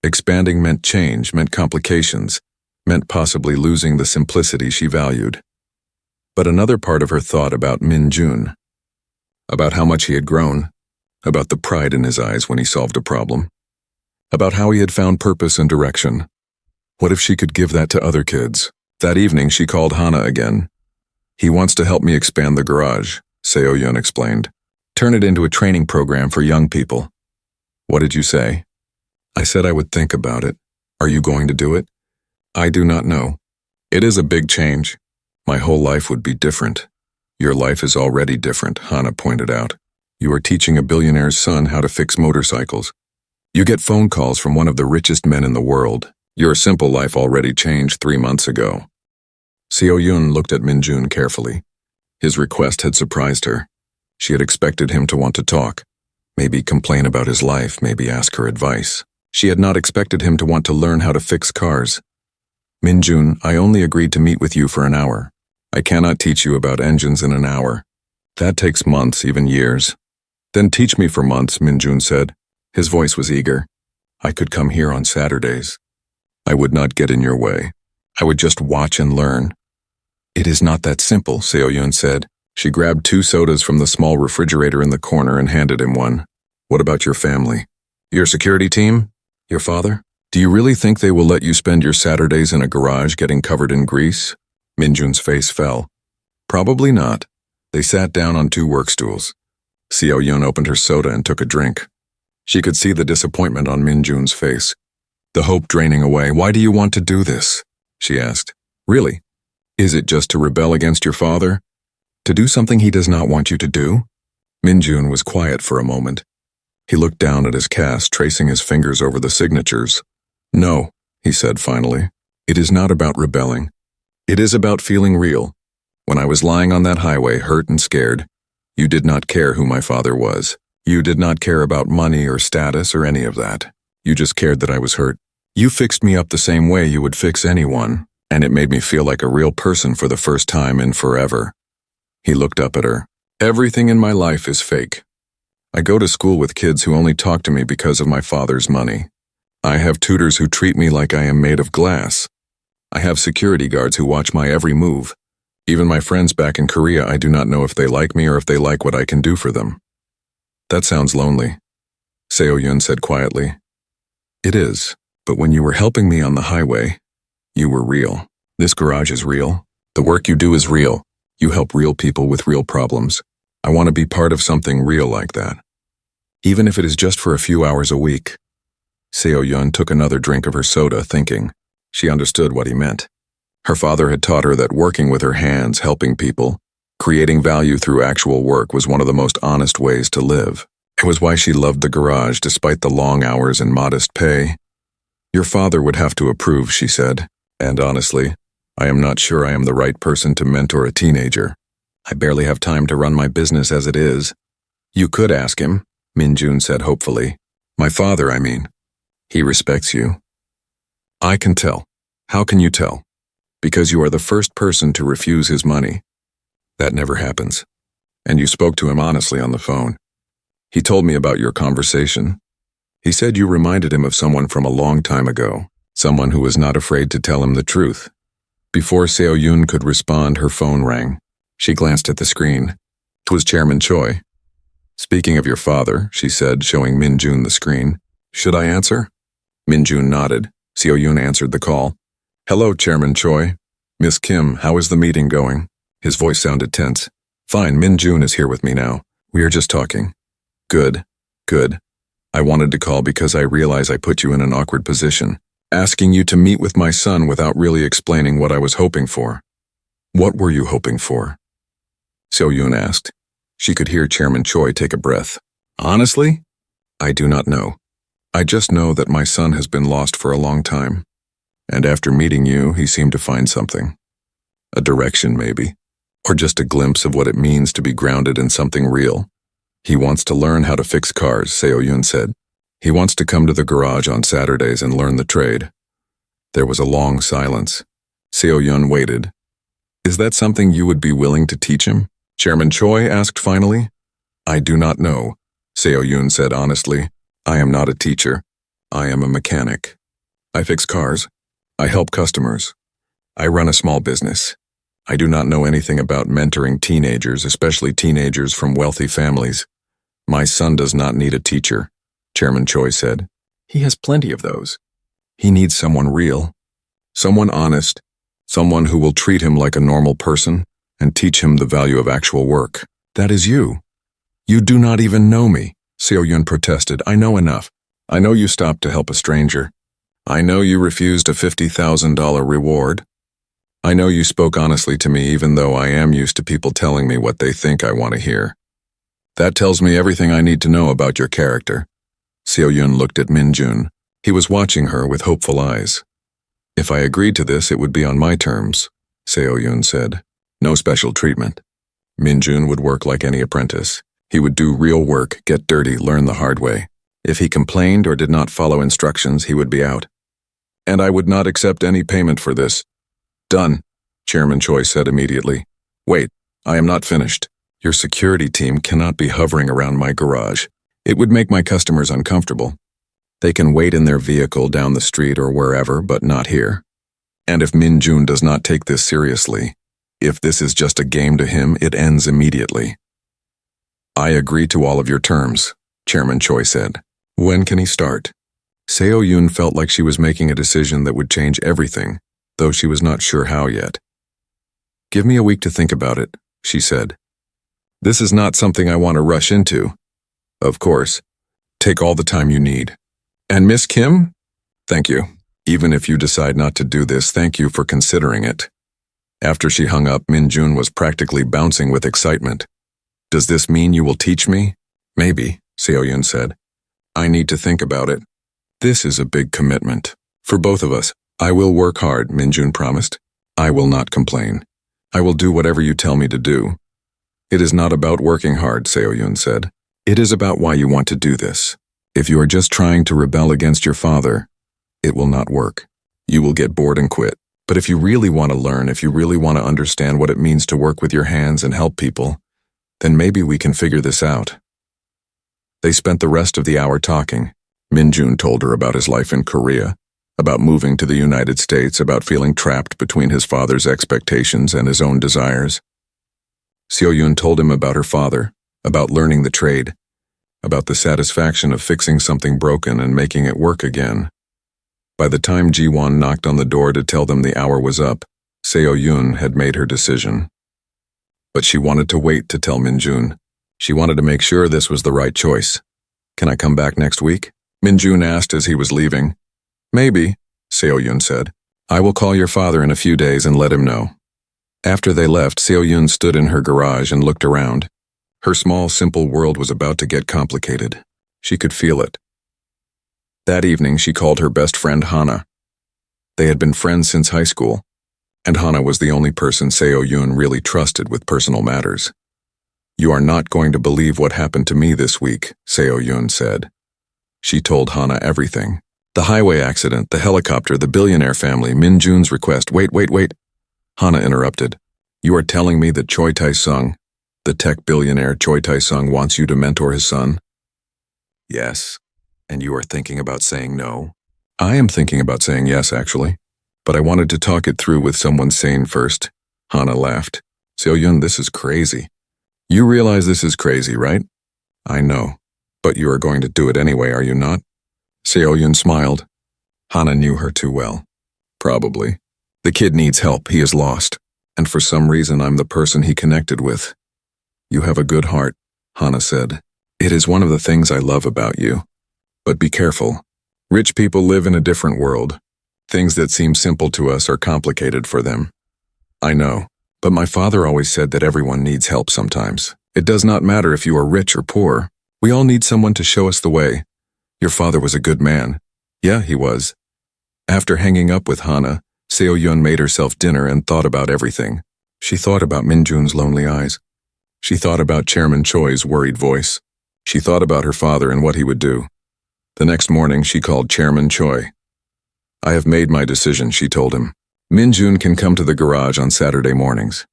Expanding meant change, meant complications, meant possibly losing the simplicity she valued. But another part of her thought about Min-jun, about how much he had grown, about the pride in his eyes when he solved a problem, about how he had found purpose and direction. What if she could give that to other kids? That evening, she called Hana again. He wants to help me expand the garage, Seo-yun explained. Turn it into a training program for young people. What did you say? I said I would think about it. Are you going to do it? I do not know. It is a big change. My whole life would be different. Your life is already different, Hana pointed out. You are teaching a billionaire's son how to fix motorcycles. You get phone calls from one of the richest men in the world. Your simple life already changed 3 months ago. Seo-yun looked at Min-jun carefully. His request had surprised her. She had expected him to want to talk, maybe complain about his life, maybe ask her advice. She had not expected him to want to learn how to fix cars. Min-jun, I only agreed to meet with you for an hour. I cannot teach you about engines in an hour. That takes months, even years. Then teach me for months, Min-jun said. His voice was eager. I could come here on Saturdays. I would not get in your way. I would just watch and learn. It is not that simple, Seo-yun said. She grabbed 2 sodas from the small refrigerator in the corner and handed him one. What about your family? Your security team? Your father? Do you really think they will let you spend your Saturdays in a garage getting covered in grease? Min-jun's face fell. Probably not. They sat down on 2 work stools. Seo-yun opened her soda and took a drink. She could see the disappointment on Min-jun's face, the hope draining away. Why do you want to do this? She asked. Really? Is it just to rebel against your father? To do something he does not want you to do? Min-jun was quiet for a moment. He looked down at his cast, tracing his fingers over the signatures. No, he said finally. It is not about rebelling. It is about feeling real. When I was lying on that highway, hurt and scared, you did not care who my father was. You did not care about money or status or any of that. You just cared that I was hurt. You fixed me up the same way you would fix anyone, and it made me feel like a real person for the first time in forever. He looked up at her. Everything in my life is fake. I go to school with kids who only talk to me because of my father's money. I have tutors who treat me like I am made of glass. I have security guards who watch my every move. Even my friends back in Korea, I do not know if they like me or if they like what I can do for them. That sounds lonely, Seo-yun said quietly. It is, but when you were helping me on the highway, you were real. This garage is real. The work you do is real. You help real people with real problems. I want to be part of something real like that. Even if it is just for a few hours a week. Seo-yun took another drink of her soda, thinking. She understood what he meant. Her father had taught her that working with her hands, helping people, creating value through actual work was one of the most honest ways to live. It was why she loved the garage despite the long hours and modest pay. Your father would have to approve, she said, and honestly, I am not sure I am the right person to mentor a teenager. I barely have time to run my business as it is. You could ask him, Min-jun said hopefully. My father, I mean. He respects you. I can tell. How can you tell? Because you are the first person to refuse his money. That never happens. And you spoke to him honestly on the phone. He told me about your conversation. He said you reminded him of someone from a long time ago, someone who was not afraid to tell him the truth. Before Seo Yun could respond, her phone rang. She glanced at the screen. It was Chairman Choi. Speaking of your father, she said, showing Min Jun the screen. Should I answer? Min Jun nodded. Seo Yun answered the call. Hello, Chairman Choi. Miss Kim, how is the meeting going? His voice sounded tense. Fine, Min Jun is here with me now. We are just talking. Good. I wanted to call because I realize I put you in an awkward position, asking you to meet with my son without really explaining what I was hoping for. What were you hoping for? Seo Yun asked. She could hear Chairman Choi take a breath. Honestly? I do not know. I just know that my son has been lost for a long time. And after meeting you, he seemed to find something. A direction, maybe. Or just a glimpse of what it means to be grounded in something real. He wants to learn how to fix cars, Seo Yun said. He wants to come to the garage on Saturdays and learn the trade. There was a long silence. Seo Yun waited. Is that something you would be willing to teach him? Chairman Choi asked finally. I do not know, Seo Yun said honestly. I am not a teacher. I am a mechanic. I fix cars. I help customers. I run a small business. I do not know anything about mentoring teenagers, especially teenagers from wealthy families. My son does not need a teacher, Chairman Choi said. He has plenty of those. He needs someone real, someone honest, someone who will treat him like a normal person and teach him the value of actual work. That is you. You do not even know me, Seo Yun protested. I know enough. I know you stopped to help a stranger. I know you refused a $50,000 reward. I know you spoke honestly to me even though I am used to people telling me what they think I want to hear. That tells me everything I need to know about your character. Seo Yun looked at Min Jun. He was watching her with hopeful eyes. If I agreed to this, it would be on my terms, Seo Yun said. No special treatment. Min Jun would work like any apprentice. He would do real work, get dirty, learn the hard way. If he complained or did not follow instructions, he would be out. And I would not accept any payment for this. Done, Chairman Choi said immediately. Wait, I am not finished. Your security team cannot be hovering around my garage. It would make my customers uncomfortable. They can wait in their vehicle down the street or wherever, but not here. And if Min Jun does not take this seriously, if this is just a game to him, it ends immediately. I agree to all of your terms, Chairman Choi said. When can he start? Seo Yun felt like she was making a decision that would change everything, though she was not sure how yet. Give me a week to think about it, she said. This is not something I want to rush into. Of course. Take all the time you need. And Miss Kim? Thank you. Even if you decide not to do this, thank you for considering it. After she hung up, Min Jun was practically bouncing with excitement. Does this mean you will teach me? Maybe, Seo Yun said. I need to think about it. This is a big commitment. For both of us. I will work hard, Min Jun promised. I will not complain. I will do whatever you tell me to do. It is not about working hard, Seo Yun said. It is about why you want to do this. If you are just trying to rebel against your father, it will not work. You will get bored and quit. But if you really want to learn, if you really want to understand what it means to work with your hands and help people, then maybe we can figure this out. They spent the rest of the hour talking. Min Jun told her about his life in Korea, about moving to the United States, about feeling trapped between his father's expectations and his own desires. Seo Yun told him about her father, about learning the trade, about the satisfaction of fixing something broken and making it work again. By the time Ji-won knocked on the door to tell them the hour was up, Seo Yun had made her decision. But she wanted to wait to tell Min Jun. She wanted to make sure this was the right choice. Can I come back next week? Min Jun asked as he was leaving. Maybe, Seo Yun said. I will call your father in a few days and let him know. After they left, Seo Yun stood in her garage and looked around. Her small, simple world was about to get complicated. She could feel it. That evening, she called her best friend Hana. They had been friends since high school, and Hana was the only person Seo Yun really trusted with personal matters. You are not going to believe what happened to me this week, Seo Yun said. She told Hana everything. The highway accident, the helicopter, the billionaire family, Min Jun's request. Wait. Hana interrupted. You are telling me that Choi Tae-sung, the tech billionaire Choi Tae-sung, wants you to mentor his son? Yes. And you are thinking about saying no? I am thinking about saying yes, actually. But I wanted to talk it through with someone sane first. Hana laughed. Seo-yun, this is crazy. You realize this is crazy, right? I know. But you are going to do it anyway, are you not? Seo-yun smiled. Hana knew her too well. Probably. The kid needs help. He is lost. And for some reason, I'm the person he connected with. You have a good heart, Hana said. It is one of the things I love about you. But be careful. Rich people live in a different world. Things that seem simple to us are complicated for them. I know, but my father always said that everyone needs help sometimes. It does not matter if you are rich or poor. We all need someone to show us the way. Your father was a good man. Yeah, he was. After hanging up with Hana, Seo-yun made herself dinner and thought about everything. She thought about Min-jun's lonely eyes. She thought about Chairman Choi's worried voice. She thought about her father and what he would do. The next morning, she called Chairman Choi. I have made my decision, she told him. Min-jun can come to the garage on Saturday mornings.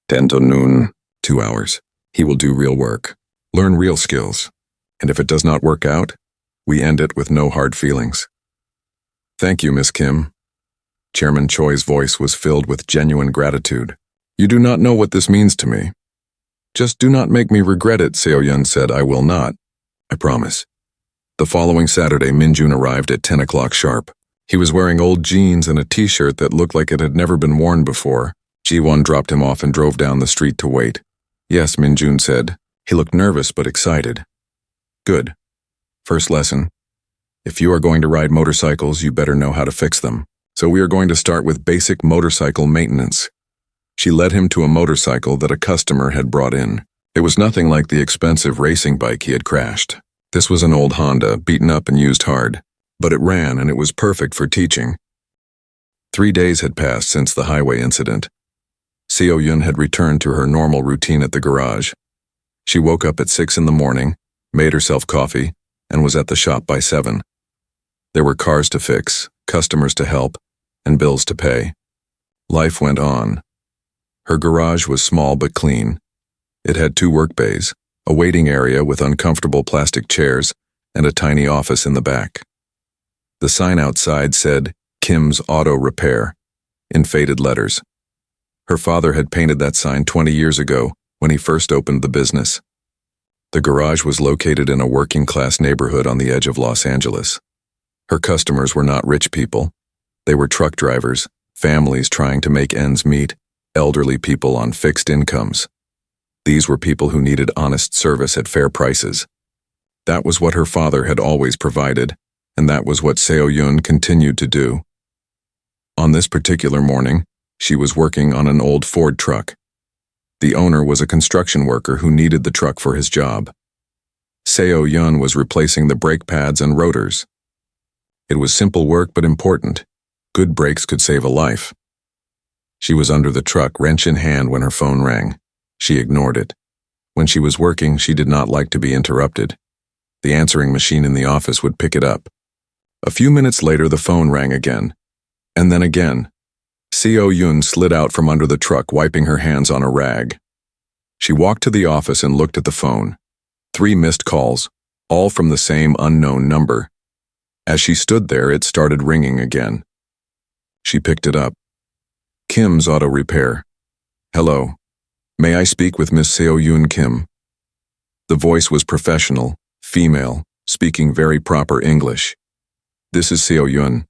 10 to noon, 2 hours. He will do real work, learn real skills. And if it does not work out, we end it with no hard feelings. Thank you, Miss Kim. Chairman Choi's voice was filled with genuine gratitude. You do not know what this means to me. Just do not make me regret it, Seo-yun said. I will not. I promise. The following Saturday, Min-jun arrived at 10 o'clock sharp. He was wearing old jeans and a t-shirt that looked like it had never been worn before. Ji-won dropped him off and drove down the street to wait. Yes, Min-jun said. He looked nervous but excited. Good. First lesson. If you are going to ride motorcycles, you better know how to fix them. So we are going to start with basic motorcycle maintenance. She led him to a motorcycle that a customer had brought in. It was nothing like the expensive racing bike he had crashed. This was an old Honda, beaten up and used hard. But it ran and it was perfect for teaching. 3 days had passed since the highway incident. Seo-yun had returned to her normal routine at the garage. She woke up at 6 in the morning, made herself coffee, and was at the shop by 7. There were cars to fix, customers to help, and bills to pay. Life went on. Her garage was small but clean. It had 2 work bays, a waiting area with uncomfortable plastic chairs, and a tiny office in the back. The sign outside said, Kim's Auto Repair, in faded letters. Her father had painted that sign 20 years ago when he first opened the business. The garage was located in a working-class neighborhood on the edge of Los Angeles. Her customers were not rich people. They were truck drivers, families trying to make ends meet, elderly people on fixed incomes. These were people who needed honest service at fair prices. That was what her father had always provided, and that was what Seo-yun continued to do. On this particular morning, she was working on an old Ford truck. The owner was a construction worker who needed the truck for his job. Seo-yun was replacing the brake pads and rotors. It was simple work but important. Good brakes could save a life. She was under the truck, wrench in hand, when her phone rang. She ignored it. When she was working, she did not like to be interrupted. The answering machine in the office would pick it up. A few minutes later, the phone rang again. And then again. Seo-yun slid out from under the truck, wiping her hands on a rag. She walked to the office and looked at the phone. 3 missed calls, all from the same unknown number. As she stood there, it started ringing again. She picked it up. Kim's Auto Repair. Hello. May I speak with Miss Seo-yun Kim? The voice was professional, female, speaking very proper English. This is Seo-yun.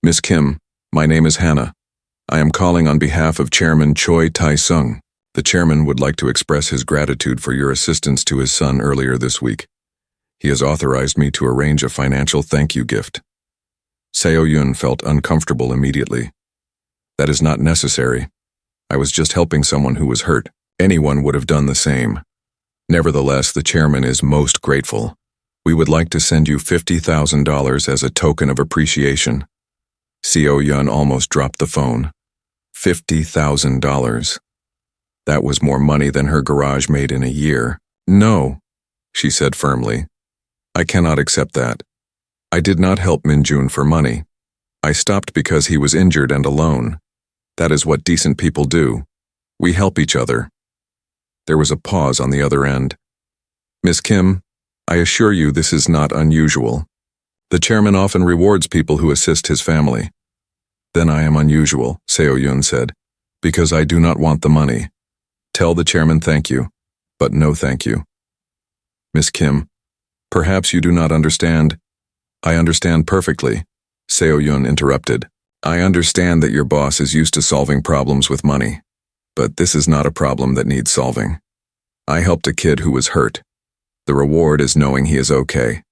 Miss Kim, my name is Hannah. I am calling on behalf of Chairman Choi Tae-sung. The chairman would like to express his gratitude for your assistance to his son earlier this week. He has authorized me to arrange a financial thank you gift. Seo-yun felt uncomfortable immediately. That is not necessary. I was just helping someone who was hurt. Anyone would have done the same. Nevertheless, the chairman is most grateful. We would like to send you $50,000 as a token of appreciation. Seo-yun almost dropped the phone. $50,000. That was more money than her garage made in a year. No, she said firmly. I cannot accept that. I did not help Minjun for money. I stopped because he was injured and alone. That is what decent people do. We help each other. There was a pause on the other end. Miss Kim, I assure you this is not unusual. The chairman often rewards people who assist his family. Then I am unusual, Seo-yun said, because I do not want the money. Tell the chairman thank you, but no thank you. Miss Kim, perhaps you do not understand. I understand perfectly, Seo-yun interrupted. I understand that your boss is used to solving problems with money, but this is not a problem that needs solving. I helped a kid who was hurt. The reward is knowing he is okay.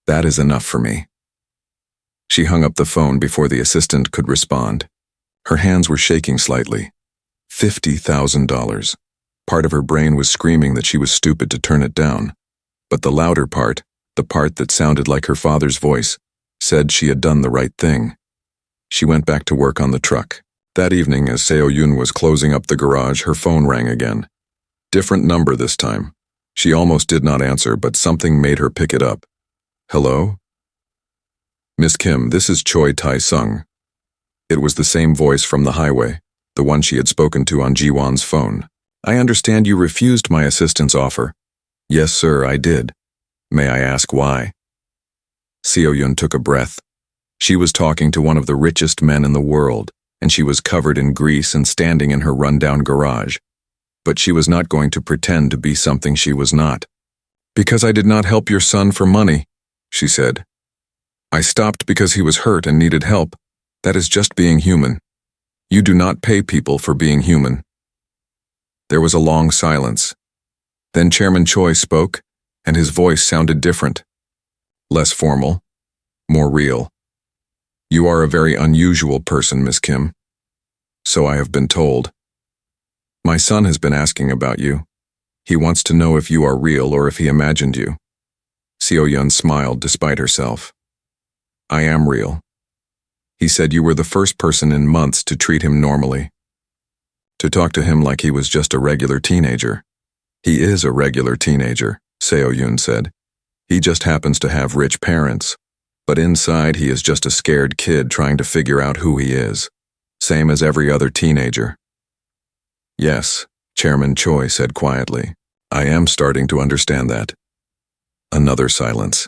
That is enough for me. She hung up the phone before the assistant could respond. Her hands were shaking slightly. $50,000. Part of her brain was screaming that she was stupid to turn it down. But the louder part, the part that sounded like her father's voice, said she had done the right thing. She went back to work on the truck. That evening, as Seo-yun was closing up the garage, her phone rang again. Different number this time. She almost did not answer, but something made her pick it up. Hello? Miss Kim, this is Choi Tai-sung. It was the same voice from the highway, the one she had spoken to on Ji-won's phone. I understand you refused my assistance offer. Yes, sir, I did. May I ask why? Seo-yun took a breath. She was talking to one of the richest men in the world, and she was covered in grease and standing in her rundown garage. But she was not going to pretend to be something she was not. Because I did not help your son for money, she said. I stopped because he was hurt and needed help. That is just being human. You do not pay people for being human. There was a long silence. Then Chairman Choi spoke, and his voice sounded different. Less formal, more real. You are a very unusual person, Miss Kim. So I have been told. My son has been asking about you. He wants to know if you are real or if he imagined you. Seo-yun smiled despite herself. I am real. He said you were the first person in months to treat him normally. To talk to him like he was just a regular teenager. He is a regular teenager, Seo-yun said. He just happens to have rich parents. But inside he is just a scared kid trying to figure out who he is. Same as every other teenager. Yes, Chairman Choi said quietly. I am starting to understand that. Another silence.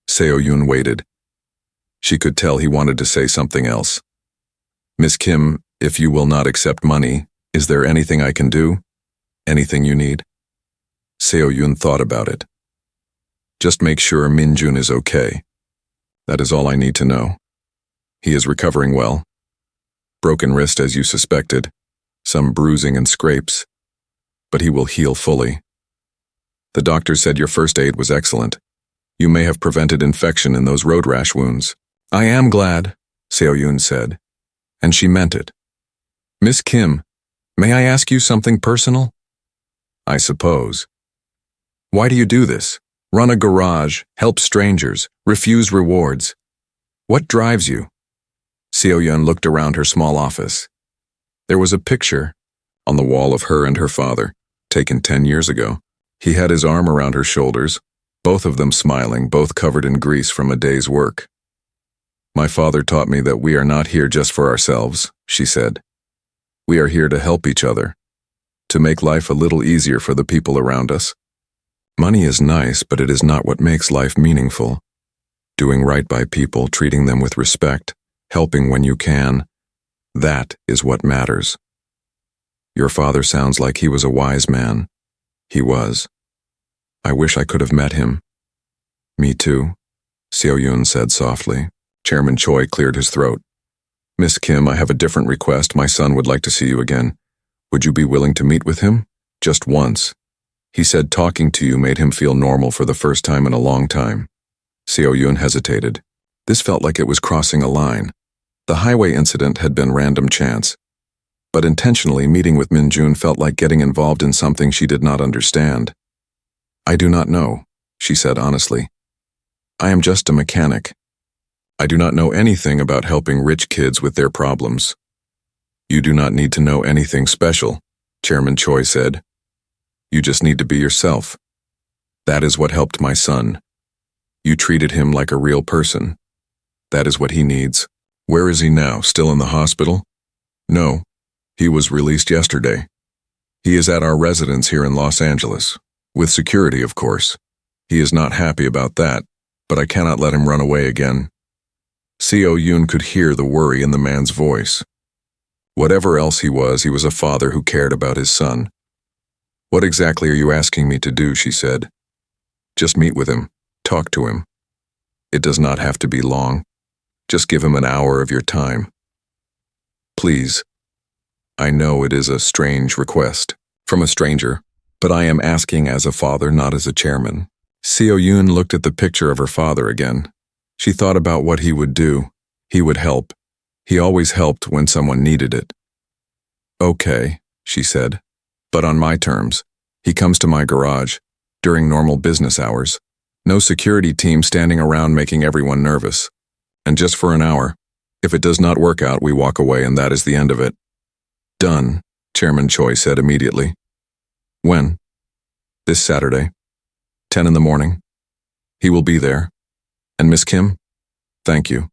Seo-yun waited. She could tell he wanted to say something else. Miss Kim, if you will not accept money, is there anything I can do? Anything you need? Seo-yun thought about it. Just make sure Minjun is okay. That is all I need to know. He is recovering well. Broken wrist as you suspected. Some bruising and scrapes. But he will heal fully. The doctor said your first aid was excellent. You may have prevented infection in those road rash wounds. I am glad, Seo-yun said. And she meant it. Miss Kim, may I ask you something personal? I suppose. Why do you do this? Run a garage, help strangers, refuse rewards. What drives you? Seo-yun looked around her small office. There was a picture on the wall of her and her father, taken 10 years ago. He had his arm around her shoulders, both of them smiling, both covered in grease from a day's work. My father taught me that we are not here just for ourselves, she said. We are here to help each other, to make life a little easier for the people around us. Money is nice, but it is not what makes life meaningful. Doing right by people, treating them with respect, helping when you can, that is what matters. Your father sounds like he was a wise man. He was. I wish I could have met him. Me too, Seo-yun said softly. Chairman Choi cleared his throat. Miss Kim, I have a different request. My son would like to see you again. Would you be willing to meet with him? Just once. He said talking to you made him feel normal for the first time in a long time. Seo-yun hesitated. This felt like it was crossing a line. The highway incident had been random chance. But intentionally meeting with Minjun felt like getting involved in something she did not understand. I do not know, she said honestly. I am just a mechanic. I do not know anything about helping rich kids with their problems. You do not need to know anything special, Chairman Choi said. You just need to be yourself. That is what helped my son. You treated him like a real person. That is what he needs. Where is he now? Still in the hospital? No. He was released yesterday. He is at our residence here in Los Angeles. With security, of course. He is not happy about that, but I cannot let him run away again. Seo Yoon could hear the worry in the man's voice. Whatever else he was a father who cared about his son. What exactly are you asking me to do? She said. Just meet with him. Talk to him. It does not have to be long. Just give him an hour of your time. Please. I know it is a strange request from a stranger, but I am asking as a father, not as a chairman. Seo Yoon looked at the picture of her father again. She thought about what he would do. He would help. He always helped when someone needed it. Okay, she said, but on my terms. He comes to my garage during normal business hours. No security team standing around making everyone nervous. And just for an hour. If it does not work out, we walk away and that is the end of it. Done, Chairman Choi said immediately. When? This Saturday. 10 in the morning. He will be there. And Miss Kim? Thank you.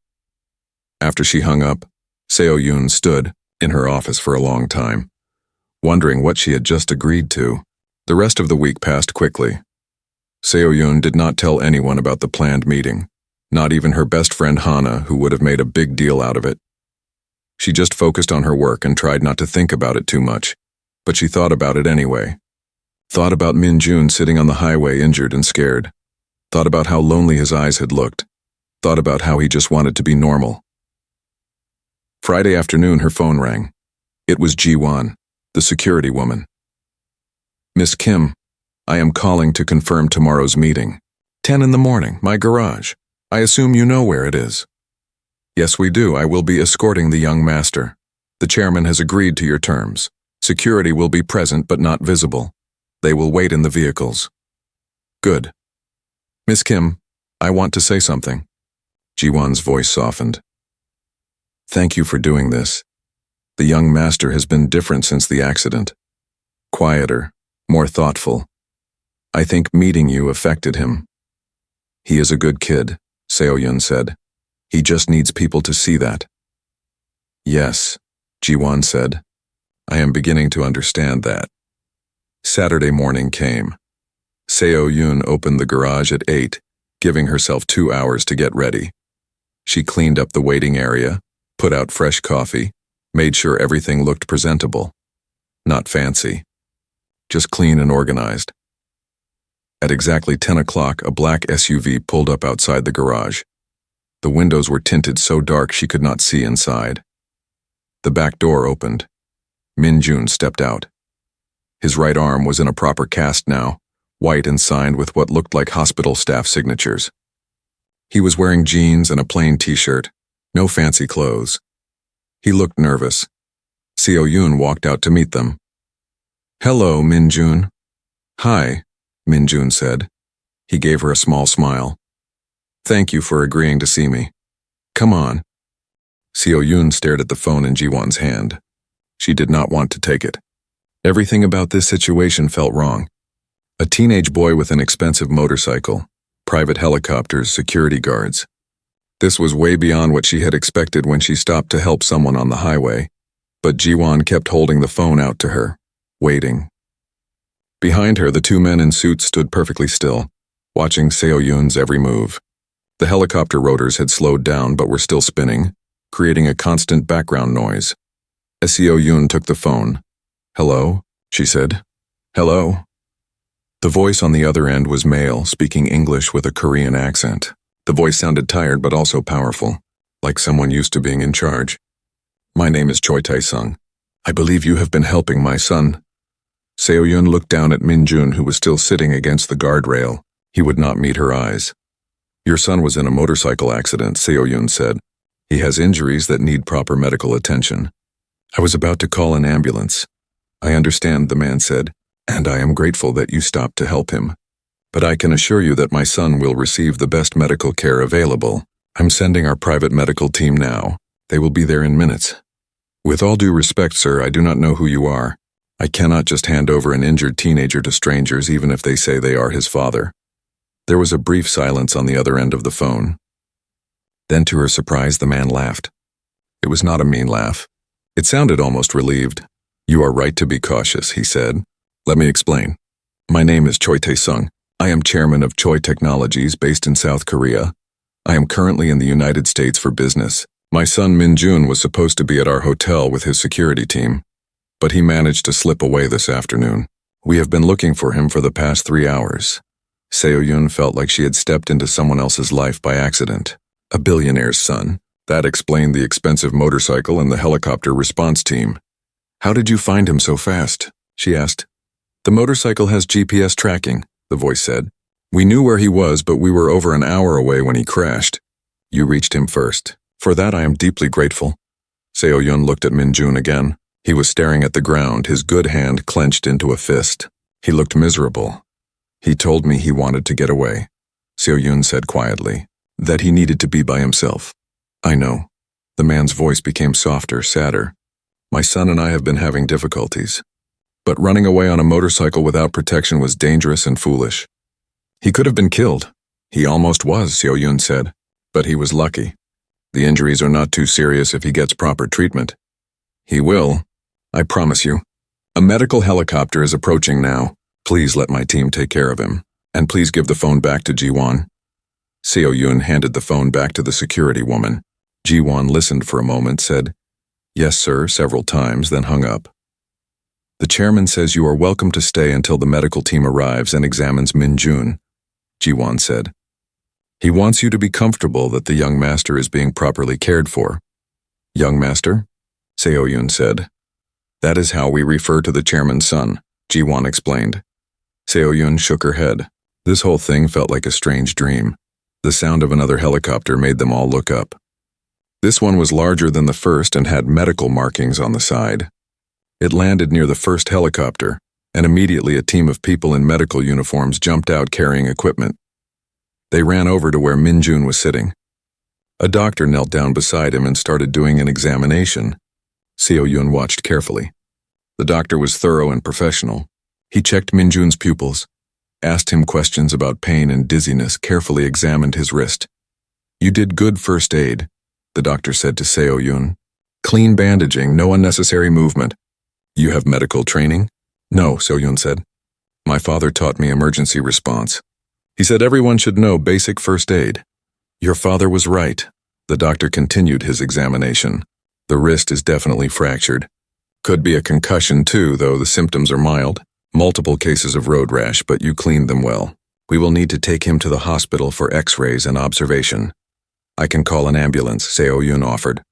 After she hung up, Seo Yoon stood in her office for a long time, wondering what she had just agreed to. The rest of the week passed quickly. Seo Yoon did not tell anyone about the planned meeting, not even her best friend Hana, who would have made a big deal out of it. She just focused on her work and tried not to think about it too much, but she thought about it anyway. Thought about Min Jun sitting on the highway injured and scared. Thought about how lonely his eyes had looked. Thought about how he just wanted to be normal. Friday afternoon, her phone rang. It was Ji-won, the security woman. Miss Kim, I am calling to confirm tomorrow's meeting. 10 in the morning, my garage. I assume you know where it is. Yes, we do. I will be escorting the young master. The chairman has agreed to your terms. Security will be present but not visible. They will wait in the vehicles. Good. Miss Kim, I want to say something. Ji-won's voice softened. Thank you for doing this. The young master has been different since the accident. Quieter, more thoughtful. I think meeting you affected him. He is a good kid, Seo Yoon said. He just needs people to see that. Yes, Ji-won said. I am beginning to understand that. Saturday morning came. Seo Yoon opened the garage at 8, giving herself 2 hours to get ready. She cleaned up the waiting area, put out fresh coffee, made sure everything looked presentable. Not fancy. Just clean and organized. At exactly 10 o'clock, a black SUV pulled up outside the garage. The windows were tinted so dark she could not see inside. The back door opened. Min Jun stepped out. His right arm was in a proper cast now, white and signed with what looked like hospital staff signatures. He was wearing jeans and a plain t-shirt, no fancy clothes. He looked nervous. Seo Yoon walked out to meet them. Hello, Min Jun. Hi, Min Jun said. He gave her a small smile. Thank you for agreeing to see me. Come on. Seo Yoon stared at the phone in Ji-won's hand. She did not want to take it. Everything about this situation felt wrong. A teenage boy with an expensive motorcycle, private helicopters, security guards. This was way beyond what she had expected when she stopped to help someone on the highway, but Ji-won kept holding the phone out to her, waiting. Behind her, the 2 men in suits stood perfectly still, watching Seo Yoon's every move. The helicopter rotors had slowed down but were still spinning, creating a constant background noise. As Seo Yoon took the phone, "Hello?" she said. "Hello?" The voice on the other end was male, speaking English with a Korean accent. The voice sounded tired but also powerful, like someone used to being in charge. "My name is Choi Tae-sung. I believe you have been helping my son." Seo Yoon looked down at Min Jun, who was still sitting against the guardrail. He would not meet her eyes. "Your son was in a motorcycle accident," Seo Yoon said. "He has injuries that need proper medical attention. I was about to call an ambulance." "I understand," the man said, "and I am grateful that you stopped to help him. But I can assure you that my son will receive the best medical care available. I'm sending our private medical team now. They will be there in minutes. With all due respect, sir, I do not know who you are. I cannot just hand over an injured teenager to strangers even if they say they are his father." There was a brief silence on the other end of the phone. Then, to her surprise, the man laughed. It was not a mean laugh. It sounded almost relieved. "You are right to be cautious," he said. "Let me explain. My name is Choi Tae-sung. I am chairman of Choi Technologies based in South Korea. I am currently in the United States for business. My son Min-jun was supposed to be at our hotel with his security team, but he managed to slip away this afternoon. We have been looking for him for the past 3 hours." Seo-yun felt like she had stepped into someone else's life by accident. A billionaire's son. That explained the expensive motorcycle and the helicopter response team. "How did you find him so fast?" she asked. "The motorcycle has GPS tracking," the voice said. "We knew where he was, but we were over an hour away when he crashed. You reached him first. For that I am deeply grateful." Seo-yun looked at Min-jun again. He was staring at the ground, his good hand clenched into a fist. He looked miserable. "He told me he wanted to get away," Seo-yun said quietly, "that he needed to be by himself." "I know." The man's voice became softer, sadder. "My son and I have been having difficulties. But running away on a motorcycle without protection was dangerous and foolish. He could have been killed." "He almost was," Seo-yun said. "But he was lucky. The injuries are not too serious if he gets proper treatment." "He will, I promise you. A medical helicopter is approaching now. Please let my team take care of him. And please give the phone back to Ji-won." Seo-yun handed the phone back to the security woman. Ji-won listened for a moment, said, "Yes, sir," several times, then hung up. "The chairman says you are welcome to stay until the medical team arrives and examines Min-jun," Ji-won said. "He wants you to be comfortable that the young master is being properly cared for." "Young master?" Seo-yun said. "That is how we refer to the chairman's son," Ji-won explained. Seo-yun shook her head. This whole thing felt like a strange dream. The sound of another helicopter made them all look up. This one was larger than the first and had medical markings on the side. It landed near the first helicopter, and immediately a team of people in medical uniforms jumped out carrying equipment. They ran over to where Min-jun was sitting. A doctor knelt down beside him and started doing an examination. Seo-yun watched carefully. The doctor was thorough and professional. He checked Min-jun's pupils, asked him questions about pain and dizziness, carefully examined his wrist. "You did good first aid," the doctor said to Seo-yun. "Clean bandaging, no unnecessary movement." "You have medical training?" "No," Seo-yun said. "My father taught me emergency response. He said everyone should know basic first aid." "Your father was right." The doctor continued his examination. "The wrist is definitely fractured. Could be a concussion too, though the symptoms are mild. Multiple cases of road rash, but you cleaned them well. We will need to take him to the hospital for x-rays and observation." "I can call an ambulance," Seo-yun offered.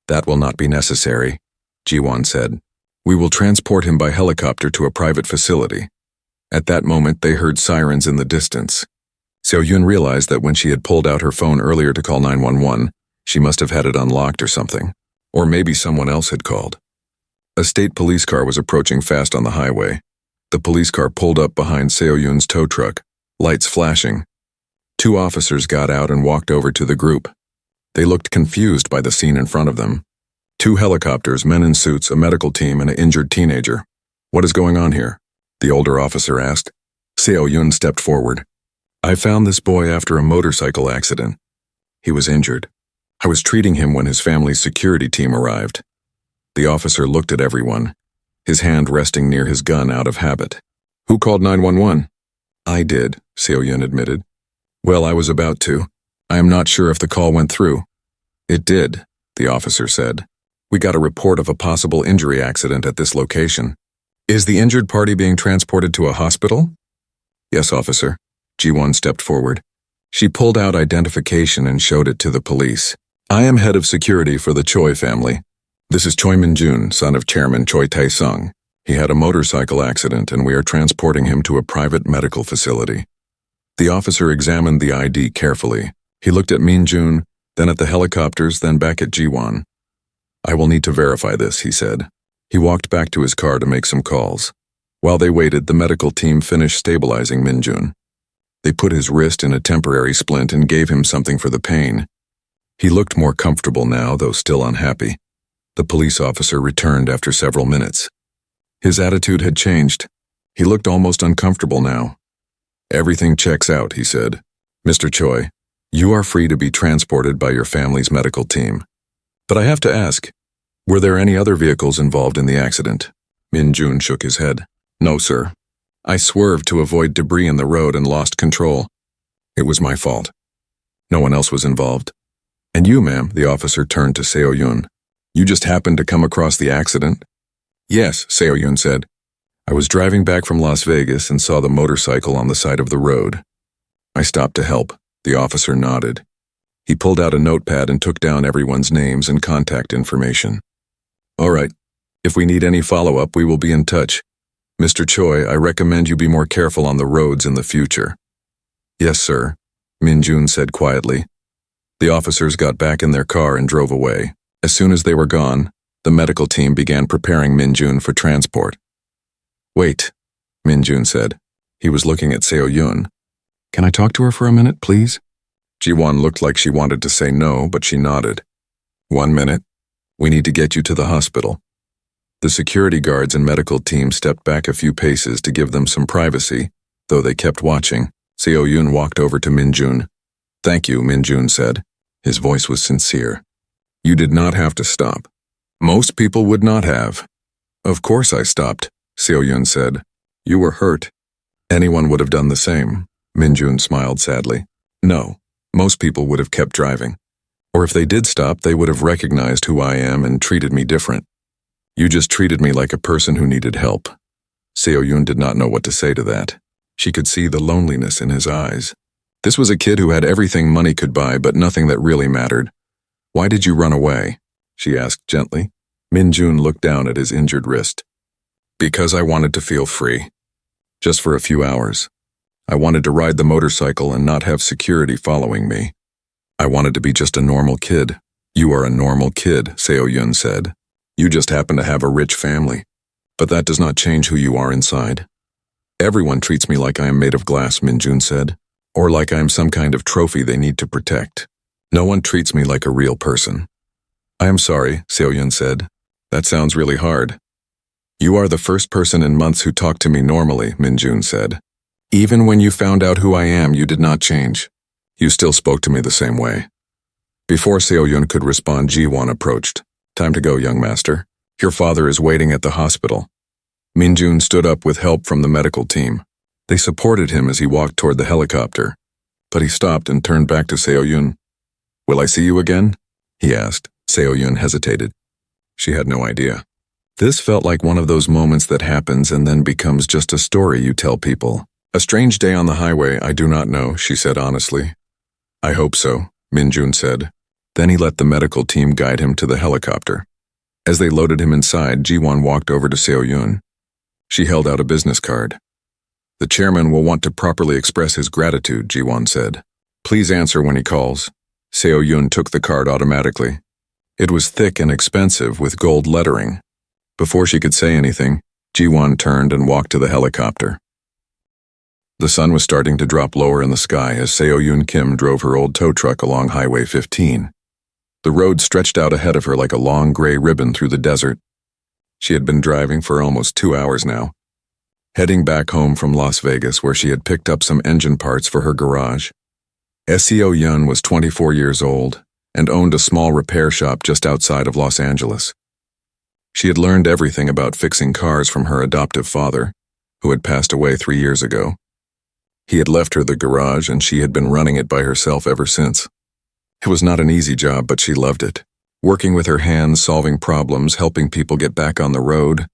"That will not be necessary," Ji-won said. "We will transport him by helicopter to a private facility." At that moment, they heard sirens in the distance. Seo-yun realized that when she had pulled out her phone earlier to call 911, she must have had it unlocked or something. Or maybe someone else had called. A state police car was approaching fast on the highway. The police car pulled up behind Seo-yun's tow truck, lights flashing. 2 officers got out and walked over to the group. They looked confused by the scene in front of them. 2 helicopters, men in suits, a medical team, and an injured teenager. "What is going on here?" the older officer asked. Seo-yun stepped forward. "I found this boy after a motorcycle accident. He was injured. I was treating him when his family's security team arrived." The officer looked at everyone, his hand resting near his gun out of habit. "Who called 911? "I did," Seo-yun admitted. "Well, I was about to. I am not sure if the call went through." "It did," the officer said. "We got a report of a possible injury accident at this location." "Is the injured party being transported to a hospital?" "Yes, officer." Ji-won stepped forward. She pulled out identification and showed it to the police. "I am head of security for the Choi family. This is Choi Min-jun, son of Chairman Choi Tae-sung. He had a motorcycle accident and we are transporting him to a private medical facility." The officer examined the ID carefully. He looked at Min-jun, then at the helicopters, then back at Ji-won. "I will need to verify this," he said. He walked back to his car to make some calls. While they waited, the medical team finished stabilizing Min-jun. They put his wrist in a temporary splint and gave him something for the pain. He looked more comfortable now, though still unhappy. The police officer returned after several minutes. His attitude had changed. He looked almost uncomfortable now. Everything checks out, he said. Mr. Choi, you are free to be transported by your family's medical team. But I have to ask, were there any other vehicles involved in the accident? Min Jun shook his head. No, sir. I swerved to avoid debris in the road and lost control. It was my fault. No one else was involved. And you, ma'am, the officer turned to Seo Yun. You just happened to come across the accident? Yes, Seo Yun said. I was driving back from Las Vegas and saw the motorcycle on the side of the road. I stopped to help. The officer nodded. He pulled out a notepad and took down everyone's names and contact information. All right. If we need any follow-up, we will be in touch. Mr. Choi, I recommend you be more careful on the roads in the future. Yes, sir, Min Jun said quietly. The officers got back in their car and drove away. As soon as they were gone, the medical team began preparing Min Jun for transport. Wait, Min Jun said. He was looking at Seo Yun. Can I talk to her for a minute, please? Ji-won looked like she wanted to say no, but she nodded. 1 minute. We need to get you to the hospital. The security guards and medical team stepped back a few paces to give them some privacy, though they kept watching. Seo Yun walked over to Min Jun. Thank you, Min Jun said. His voice was sincere. You did not have to stop. Most people would not have. Of course I stopped, Seo Yun said. You were hurt. Anyone would have done the same, Min Jun smiled sadly. No, most people would have kept driving. Or if they did stop, they would have recognized who I am and treated me different. You just treated me like a person who needed help. Seo Yun did not know what to say to that. She could see the loneliness in his eyes. This was a kid who had everything money could buy, but nothing that really mattered. Why did you run away? She asked gently. Min Jun looked down at his injured wrist. Because I wanted to feel free. Just for a few hours. I wanted to ride the motorcycle and not have security following me. I wanted to be just a normal kid. You are a normal kid, Seo Yun said. You just happen to have a rich family. But that does not change who you are inside. Everyone treats me like I am made of glass, Min Jun said. Or like I am some kind of trophy they need to protect. No one treats me like a real person. I am sorry, Seo Yun said. That sounds really hard. You are the first person in months who talked to me normally, Min Jun said. Even when you found out who I am, you did not change. You still spoke to me the same way. Before Seo Yun could respond, Ji-won approached. Time to go, young master. Your father is waiting at the hospital. Min Jun stood up with help from the medical team. They supported him as he walked toward the helicopter. But he stopped and turned back to Seo Yun. Will I see you again? He asked. Seo Yun hesitated. She had no idea. This felt like one of those moments that happens and then becomes just a story you tell people. A strange day on the highway, I do not know, she said honestly. I hope so, Min Jun said. Then he let the medical team guide him to the helicopter. As they loaded him inside, Ji-won walked over to Seo Yun. She held out a business card. The chairman will want to properly express his gratitude, Ji-won said. Please answer when he calls. Seo Yun took the card automatically. It was thick and expensive with gold lettering. Before she could say anything, Ji-won turned and walked to the helicopter. The sun was starting to drop lower in the sky as Seo Yun Kim drove her old tow truck along Highway 15. The road stretched out ahead of her like a long gray ribbon through the desert. She had been driving for almost 2 hours now, heading back home from Las Vegas where she had picked up some engine parts for her garage. Seo Yun was 24 years old and owned a small repair shop just outside of Los Angeles. She had learned everything about fixing cars from her adoptive father, who had passed away 3 years ago. He had left her the garage and she had been running it by herself ever since. It was not an easy job, but she loved it. Working with her hands, solving problems, helping people get back on the road.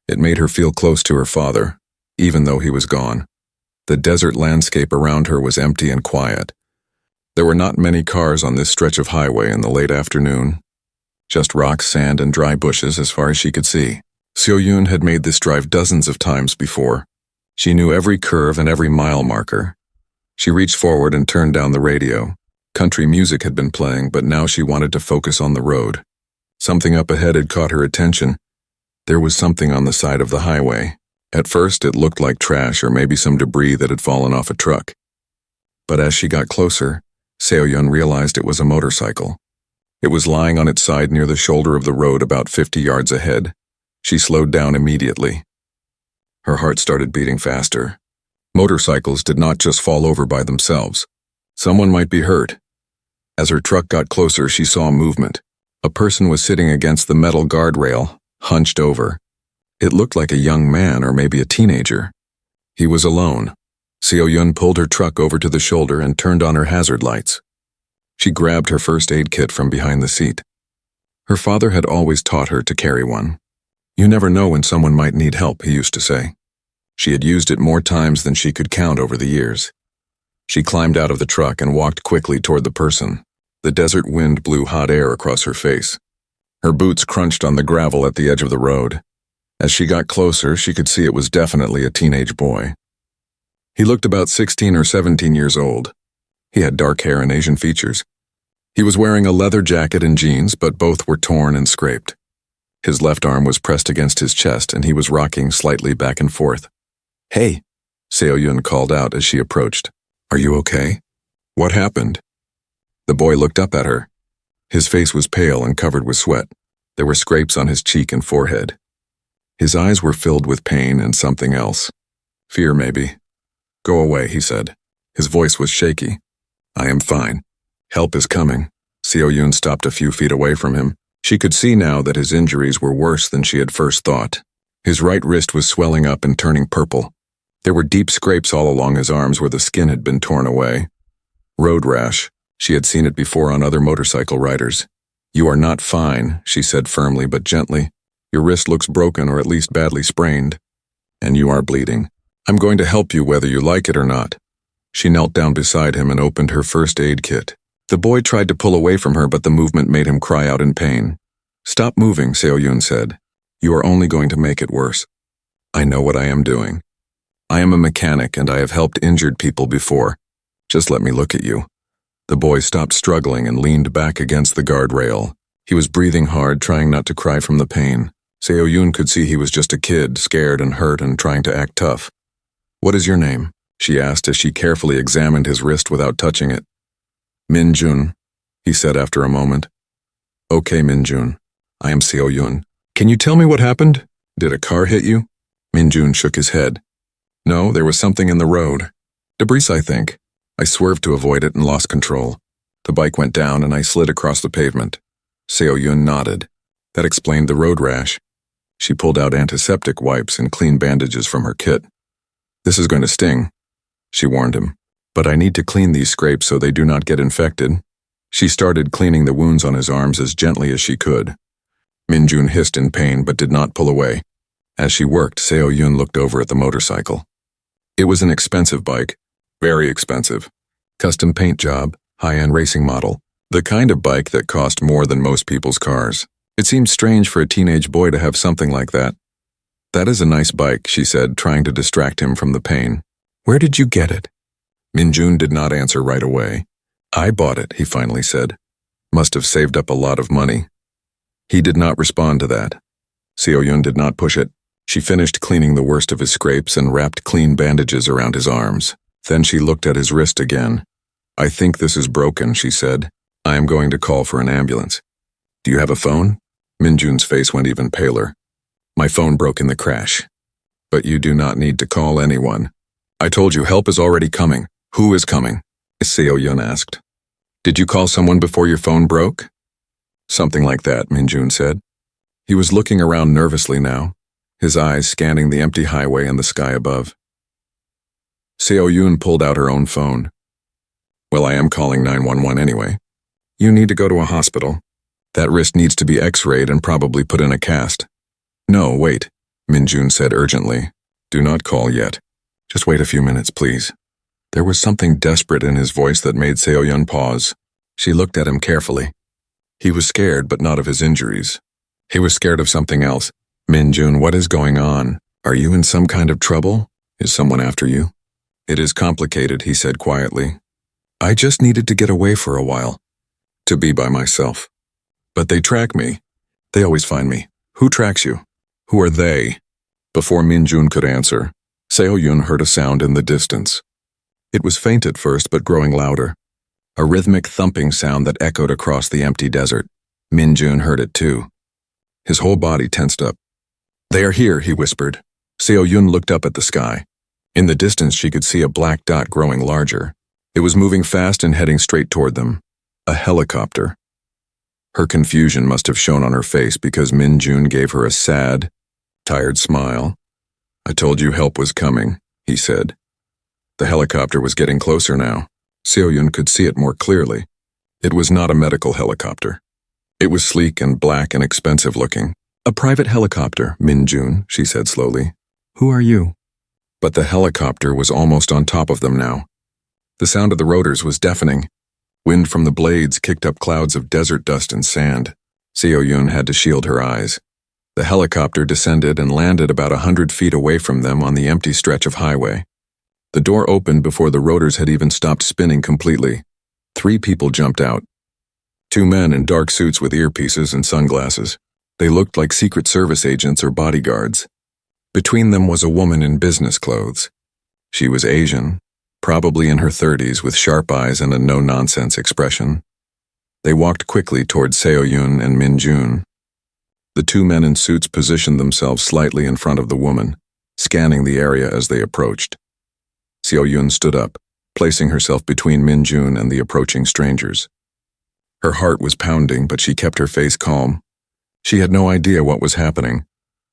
It made her feel close to her father, even though he was gone. The desert landscape around her was empty and quiet. There were not many cars on this stretch of highway in the late afternoon. Just rocks, sand, and dry bushes as far as she could see. Seo Yun had made this drive dozens of times before. She knew every curve and every mile marker. She reached forward and turned down the radio. Country music had been playing, but now she wanted to focus on the road. Something up ahead had caught her attention. There was something on the side of the highway. At first, it looked like trash or maybe some debris that had fallen off a truck. But as she got closer, Seo Yun realized it was a motorcycle. It was lying on its side near the shoulder of the road about 50 yards ahead. She slowed down immediately. Her heart started beating faster. Motorcycles did not just fall over by themselves. Someone might be hurt. As her truck got closer, she saw movement. A person was sitting against the metal guardrail, hunched over. It looked like a young man or maybe a teenager. He was alone. Seo-yun pulled her truck over to the shoulder and turned on her hazard lights. She grabbed her first aid kit from behind the seat. Her father had always taught her to carry one. You never know when someone might need help, he used to say. She had used it more times than she could count over the years. She climbed out of the truck and walked quickly toward the person. The desert wind blew hot air across her face. Her boots crunched on the gravel at the edge of the road. As she got closer, she could see it was definitely a teenage boy. He looked about 16 or 17 years old. He had dark hair and Asian features. He was wearing a leather jacket and jeans, but both were torn and scraped. His left arm was pressed against his chest, and he was rocking slightly back and forth. "Hey," Seo-yun called out as she approached. "Are you okay? What happened?" The boy looked up at her. His face was pale and covered with sweat. There were scrapes on his cheek and forehead. His eyes were filled with pain and something else. Fear, maybe. "Go away," he said. His voice was shaky. "I am fine. Help is coming." Seo-yun stopped a few feet away from him. She could see now that his injuries were worse than she had first thought. His right wrist was swelling up and turning purple. There were deep scrapes all along his arms where the skin had been torn away. Road rash. She had seen it before on other motorcycle riders. "You are not fine," she said firmly but gently. "Your wrist looks broken or at least badly sprained. And you are bleeding. I'm going to help you whether you like it or not." She knelt down beside him and opened her first aid kit. The boy tried to pull away from her, but the movement made him cry out in pain. "Stop moving," Seo-yun said. "You are only going to make it worse. I know what I am doing. I am a mechanic and I have helped injured people before. Just let me look at you." The boy stopped struggling and leaned back against the guardrail. He was breathing hard, trying not to cry from the pain. Seo-yun could see he was just a kid, scared and hurt and trying to act tough. "What is your name?" she asked as she carefully examined his wrist without touching it. "Min-jun," he said after a moment. "Okay, Min-jun. I am Seo-yun. Can you tell me what happened? Did a car hit you?" Min-jun shook his head. "No, there was something in the road. Debris, I think. I swerved to avoid it and lost control. The bike went down and I slid across the pavement." Seo-yun nodded. That explained the road rash. She pulled out antiseptic wipes and clean bandages from her kit. "This is going to sting," she warned him. "But I need to clean these scrapes so they do not get infected." She started cleaning the wounds on his arms as gently as she could. Min-jun hissed in pain but did not pull away. As she worked, Seo-yun looked over at the motorcycle. It was an expensive bike. Very expensive. Custom paint job, high-end racing model. The kind of bike that cost more than most people's cars. It seemed strange for a teenage boy to have something like that. "That is a nice bike," she said, trying to distract him from the pain. "Where did you get it?" Min-jun did not answer right away. "I bought it," he finally said. "Must have saved up a lot of money." He did not respond to that. Seo-yun did not push it. She finished cleaning the worst of his scrapes and wrapped clean bandages around his arms. Then she looked at his wrist again. "I think this is broken," she said. "I am going to call for an ambulance." "Do you have a phone?" Min-jun's face went even paler. "My phone broke in the crash." "But you do not need to call anyone. I told you help is already coming." "Who is coming?" Seo-yun asked. "Did you call someone before your phone broke?" "Something like that," Min-jun said. He was looking around nervously now, his eyes scanning the empty highway and the sky above. Seo-yun pulled out her own phone. "Well, I am calling 911 anyway. You need to go to a hospital. That wrist needs to be x-rayed and probably put in a cast." "No, wait," Min-jun said urgently. "Do not call yet. Just wait a few minutes, please." There was something desperate in his voice that made Seo-yun pause. She looked at him carefully. He was scared, but not of his injuries. He was scared of something else. "Min-jun, what is going on? Are you in some kind of trouble? Is someone after you?" "It is complicated," he said quietly. "I just needed to get away for a while. To be by myself. But they track me. They always find me. Who tracks you? Who are they?" Before Min-jun could answer, Seo-yun heard a sound in the distance. It was faint at first, but growing louder. A rhythmic thumping sound that echoed across the empty desert. Min-jun heard it too. His whole body tensed up. "They are here," he whispered. Seo-yun looked up at the sky. In the distance, she could see a black dot growing larger. It was moving fast and heading straight toward them. A helicopter. Her confusion must have shown on her face because Min Jun gave her a sad, tired smile. "I told you help was coming," he said. The helicopter was getting closer now. Seo-yun could see it more clearly. It was not a medical helicopter. It was sleek and black and expensive looking. "A private helicopter, Min Jun," she said slowly. "Who are you?" But the helicopter was almost on top of them now. The sound of the rotors was deafening. Wind from the blades kicked up clouds of desert dust and sand. Seo-yun had to shield her eyes. The helicopter descended and landed about 100 feet away from them on the empty stretch of highway. The door opened before the rotors had even stopped spinning completely. 3 people jumped out. 2 men in dark suits with earpieces and sunglasses. They looked like Secret Service agents or bodyguards. Between them was a woman in business clothes. She was Asian, probably in her 30s with sharp eyes and a no-nonsense expression. They walked quickly toward Seo-yun and Min Jun. The 2 men in suits positioned themselves slightly in front of the woman, scanning the area as they approached. Seo-yun stood up, placing herself between Min Jun and the approaching strangers. Her heart was pounding, but she kept her face calm. She had no idea what was happening,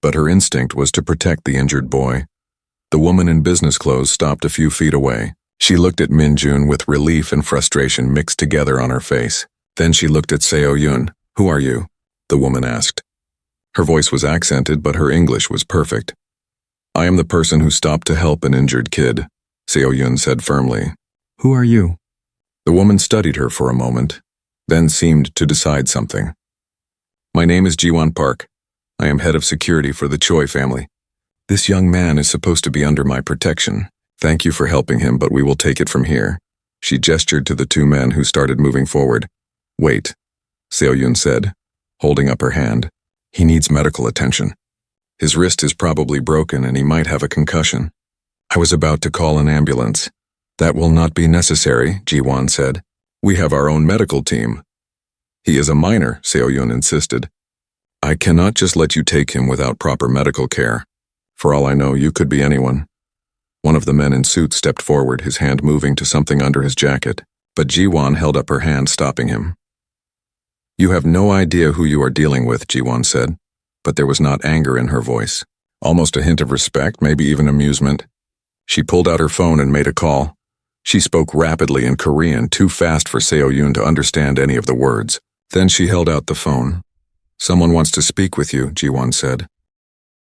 but her instinct was to protect the injured boy. The woman in business clothes stopped a few feet away. She looked at Min Jun with relief and frustration mixed together on her face. Then she looked at Seo-yun. "Who are you?" the woman asked. Her voice was accented, but her English was perfect. "I am the person who stopped to help an injured kid," Seo-yun said firmly. "Who are you?" The woman studied her for a moment, then seemed to decide something. "My name is Jiwon Park. I am head of security for the Choi family. This young man is supposed to be under my protection. Thank you for helping him, but we will take it from here." She gestured to the 2 men who started moving forward. "Wait," Seo-yun said, holding up her hand. "He needs medical attention. His wrist is probably broken and he might have a concussion." "I was about to call an ambulance." "That will not be necessary," Jiwon said. "We have our own medical team." "He is a minor," Seo-yun insisted. "I cannot just let you take him without proper medical care. For all I know, you could be anyone." One of the men in suits stepped forward, his hand moving to something under his jacket, but Jiwon held up her hand, stopping him. "You have no idea who you are dealing with," Jiwon said, but there was not anger in her voice. Almost a hint of respect, maybe even amusement. She pulled out her phone and made a call. She spoke rapidly in Korean, too fast for Seo-yun to understand any of the words. Then she held out the phone. "Someone wants to speak with you," Jiwon said.